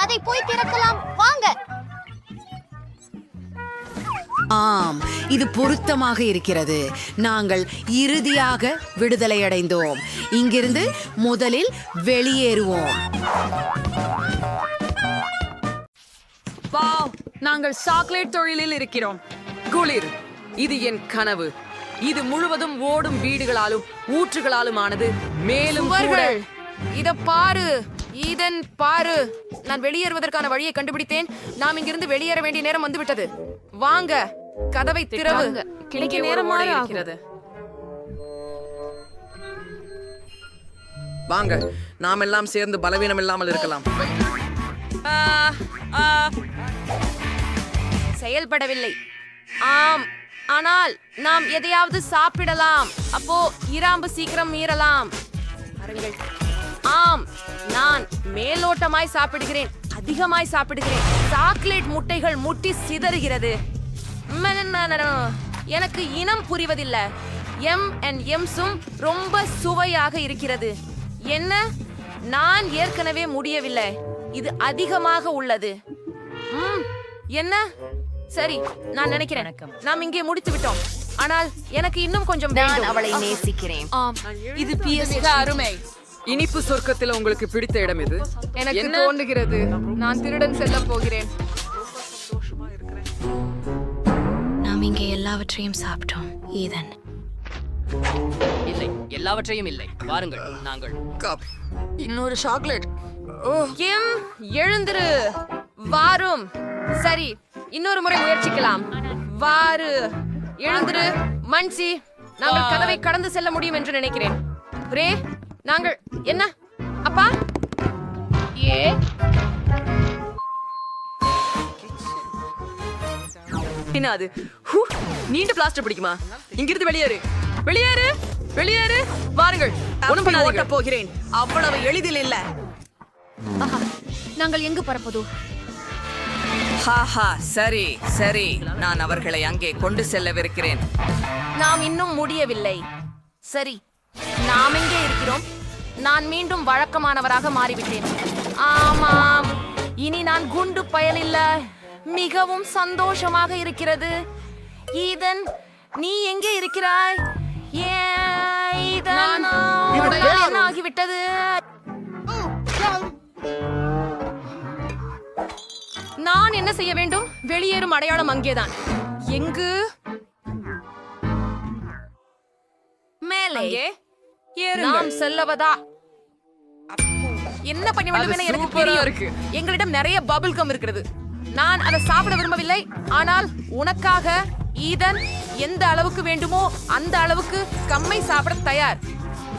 அதை போய் திறக்கலாம் வாங்க. ஆம், இது பொருத்தமாக இருக்கிறது. நாங்கள் இறுதியாக விடுதலை அடைந்தோம். இங்கிருந்து முதலில் வெளியேறுவோம். வாவ், நாங்கள் சாக்லேட் தொழிலில் இருக்கிறோம். குளிர், இது என் கனவு. இது முழுவதும் ஓடும் வீடுகளாலும் ஊற்றுகளாலும் ஆனது. மேலும் கூட இத பாரு, இதன் பாரு. நான் வெளியேறுவதற்கான வழியை கண்டுபிடித்தேன். நாம் இங்கிருந்து வெளியேற வேண்டிய நேரம் வந்துவிட்டது. வாங்க, கதவை திறவு. கிடைக்க நேரமாக இருக்கிறது. வாங்க, நாம் எல்லாம் சேர்ந்து பலவீனம் இல்லாமல் இருக்கலாம். செயல்படவில்லை. ஆம், ஆனால் நாம் எதையாவது சாப்பிடலாம். அப்போ இராம்பு சீக்கிரம் மீறலாம். பாருங்கள். ஆம், நான் மேலோட்டமாய் சாப்பிடுகிறேன். அதிகமாய் சாப்பிடுகிறேன். சாக்லேட் முட்டைகள் முட்டி சிதறுகிறது. எனக்கு இனம் புரிவதில்லை. எம்ஸும் ரொம்ப சுவையாக இருக்கிறது. என்ன? நான் ஏற்கனவே முடியவில்லை. இது அதிகமாக உள்ளது. என்ன? சரி, நான் நினைக்கிறேன் நாம் இங்கே முடித்து விட்டோம். ஆனால் எனக்கு இன்னும் கொஞ்சம் நான் அவளை நேசிக்கிறேன். இது PSG அருமை. இனிப்பு சொர்க்கத்தில் உங்களுக்கு பிடித்த இடம் இது? எனக்கு தோன்றுகிறது நான் திருடன் செல்ல போகிறேன். நாம் இங்கே எல்லாவற்றையும் சாப்பிட்டோம். ஈதன், இல்லை, எல்லாவற்றையும் இல்லை. வாருங்கள், நாங்கள் இன்னொரு சாக்லேட். எழுந்திரு. வாரும். சரி, இன்னொரு முறை முயற்சிக்கலாம். வாரு, எழுந்திரு. மன்சி, நாங்கள் கதவை கடந்து செல்ல முடியும் என்று நினைக்கிறேன். ரே, நாங்கள் என்ன? அப்பா, என்ன அது? நீண்ட பிளாஸ்டர் பிடிக்குமா? இங்கிருந்து வெளியேறு, வெளியேறு, வெளியேறு. வாருங்கள், ஒண்ணும் பண்ணாதீங்க. போகிறேன். அவ்வளவு எளிதில் இல்ல. நாங்கள் எங்கு பறப்பதோ? ஹாஹா, சரி சரி, நான் அவர்களை அங்கே கொண்டு செல்லவிருக்கிறேன். நாம் இன்னும் முடியவில்லை. சரி, நாம் எங்கே இருக்கிறோம்? நான் மீண்டும் வழக்கமானவராக மாறிவிட்டேன். ஆமாம், இனி நான் குண்டு பயலில்ல. மிகவும் சந்தோஷமாக இருக்கிறது. ஈதன், நீ எங்கே இருக்கிறாய்? ஈதன், என்ன ஆகிவிட்டது? நான் என்ன செய்ய வேண்டும்? வெளியேறும் அடையாளம் அங்கேதான். எங்கு? மேலே. நாம் செல்லவதா? என்ன பண்ண வேண்டும் என எனக்கு தெரியும். எங்களிடம் நிறைய பபிள் கம் இருக்கிறது. நான் அதை சாப்பிட விரும்பவில்லை. ஆனால் உனக்காக ஈதன் எந்த அளவுக்கு வேண்டுமோ அந்த அளவுக்கு கம்மை சாப்பிட தயார்.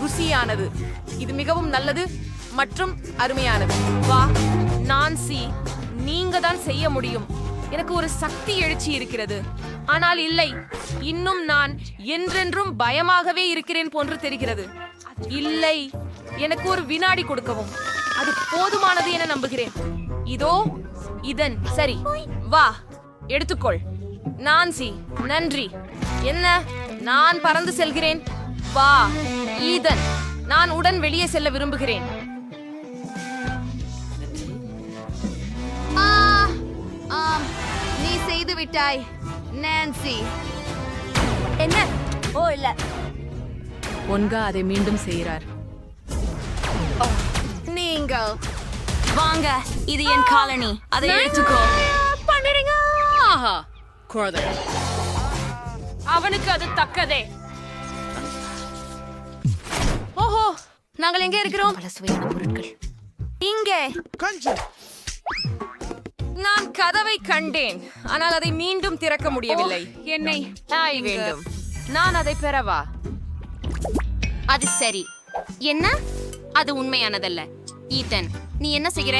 ருசியானது. இது மிகவும் நல்லது மற்றும் அருமையானது. வா நான்சி, நீங்க தான் செய்ய முடியும். எனக்கு ஒரு சக்தி எழுச்சி இருக்கிறது. ஆனால் இல்லை, இன்னும் நான் என்றென்றும் பயமாகவே இருக்கிறேன் போன்று தெரிகிறது. இல்லை, எனக்கு ஒரு வினாடி கொடுக்கவும். அது போதுமானது என நம்புகிறேன். இதோ இதன். சரி, வா, எடுத்துக்கொள். நான்சி, நன்றி. என்ன? நான் பறந்து செல்கிறேன். வா ஈதன், நான் உடன் வெளியே செல்ல விரும்புகிறேன். நீ செய்து விட்டாய் நான்சி. என்ன? ஓ இல்ல, ஒன்கா அதை மீண்டும் செய்கிறார். நீங்கள் வாங்க, இது என் காலனி. அதை எடுத்துக்கோ. பண்ணிடுங்க. ஆஹா, குழந்தை. அவனுக்கு அது தக்கதே. ஓஹோ, நாங்கள் எங்கே இருக்கிறோம்? பல சுவையான பொருட்கள். இங்கே. நான் கதவை கண்டேன், ஆனால் அதை மீண்டும் திறக்க முடியவில்லை. என்னை தாய் வேண்டும். நான் அதை பெறவா? அது சரி, என்ன? அது உண்மையானதல்ல. ஈத்தன், நீ என்ன செய்கிற?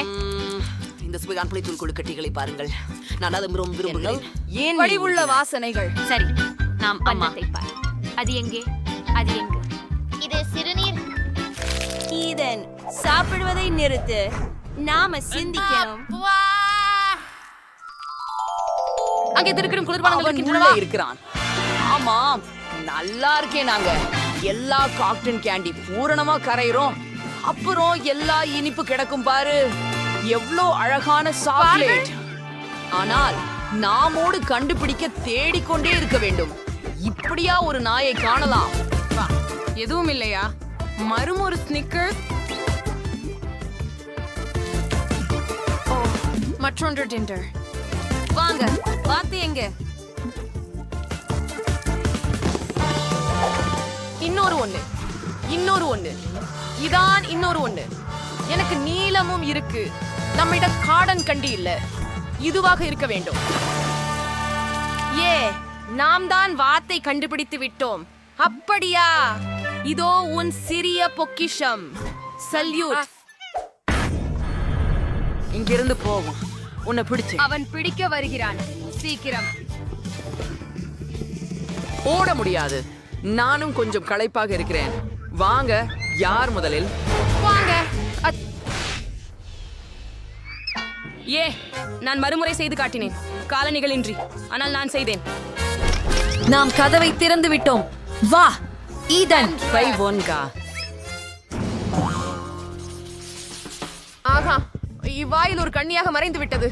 இந்த சுவையான புளித்தூள் கொழுக்கட்டைகளை பாருங்கள். நான் அதை ரொம்ப விரும்புகிறேன். ஏன் வடிவுள்ள வாசனைகள்? சரி, நாம் அன்னத்தை பார். அது எங்கே? அது எங்கே? இது சிறுநீர். ஈதன், சாப்பிடுவதை நிறுத்து. நாம சிந்திக்கணும். அங்கே திருக்கிடும் குளிர்பானங்கள் அவன் இருக்கின்றனவா? உள்ளே இருக்கிறான். ஆமாம், நல்லா இருக்கேன். நாங்க எல்லா காக்டன் கேண்டி பூரணமா கரையிறோம். அப்புறம் எல்லா இனிப்பு கிடக்கும் பாரு. எவ்வளோ அழகான சாக்லேட். ஆனால் நாமோடு கண்டுபிடிக்க தேடிக்கொண்டே இருக்க வேண்டும். இப்படியா ஒரு நாயை காணலாம்? வா, எதுவும் இல்லையா? மறுமொரு ஸ்னிக்கர். மற்றொன்று டிண்டர். வாங்க, வாத்து எங்க? இன்னொரு ஒண்ணு. இதான் இன்னொரு ஒண்ணு. எனக்கு நீளமும் இருக்கு. நம்மிடம் காடன் கண்டி இல்ல. இதுவாக இருக்க வேண்டும். நாம் தான் வாத்தை கண்டுபிடித்து விட்டோம். அப்படியா? இதோ உன் சிறிய பொக்கிஷம். சல்யூட். இங்கிருந்து போவோம். உன்னை பிடிச்சு. அவன் பிடிக்க வருகிறான். சீக்கிரம். ஓட முடியாது. நானும் கொஞ்சம் களைப்பாக இருக்கிறேன். வாங்க, யார் முதலில்? வாங்க. நான் மறுமுறை செய்து காட்டினேன். காலணிகளின்றி. ஆனால் நான் செய்தேன். நாம் கதவை திறந்து விட்டோம். வா ஈதன். பை ஒன்கா. ஆஹா, இவ்வாயில் ஒரு கண்ணியாக மறைந்து விட்டது.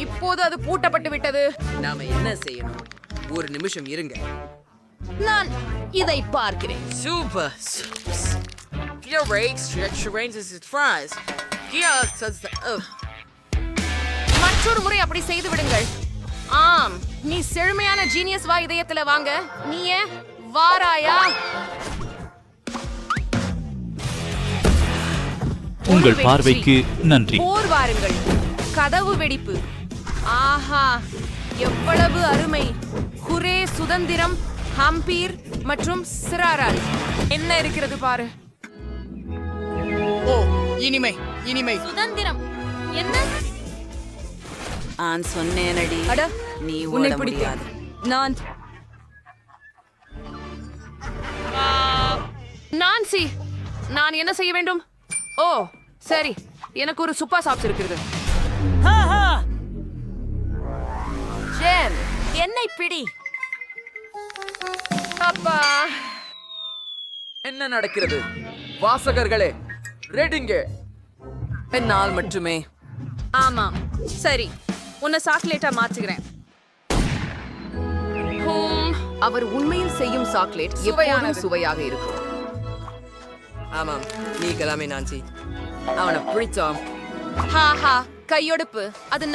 இப்போது அது பூட்டப்பட்டு விட்டது. நாம என்ன செய்யணும்? ஒரு நிமிஷம் இருங்க. நான் இதை பார்க்கிறேன். Super. மற்றொரு முறை அப்படி செய்து விடுங்கள். ஆம், நீ செழுமையான ஜீனியஸ் வா இதயத்துல. வாங்க, நீயே வாராயா? உங்கள் பார்வைக்கு நன்றி. போர் வாருங்கள். கதவு வெடிப்பு. ஆஹா, எவ்வளவு அருமை. குரே, சுதந்திரம், ஹம்பீர் மற்றும் சிராரால் என்ன இருக்கிறது பாரு. ஓ, இனிமை. சுதந்திரம் என்ன? நான் சொன்னேனடி. அட, நீ உன்னை ஓட பிடித்தேன். முடியாது. நான்சி, நான் என்ன செய்ய வேண்டும்? ஓ, சரி, எனக்கு ஒரு சுப்பா சாப்ஸ் இருக்கிறது. ஜேன், என்னை பிடி. அப்பா, என்ன நடக்கிறது? வாசகர்களே, ரெடிங்க. என்னால் மட்டுமே. ஆமாம், சரி, உன்னை சாக்லேட்டா மாற்றுகிறேன். அவர் உண்மையில் செய்யும் சாக்லேட் எப்போதும் சுவையாக இருக்கும். ஆமாம், நீ கலாமே நான்சி. அவனை பிடிச்சோம். கையொடுப்பு. அது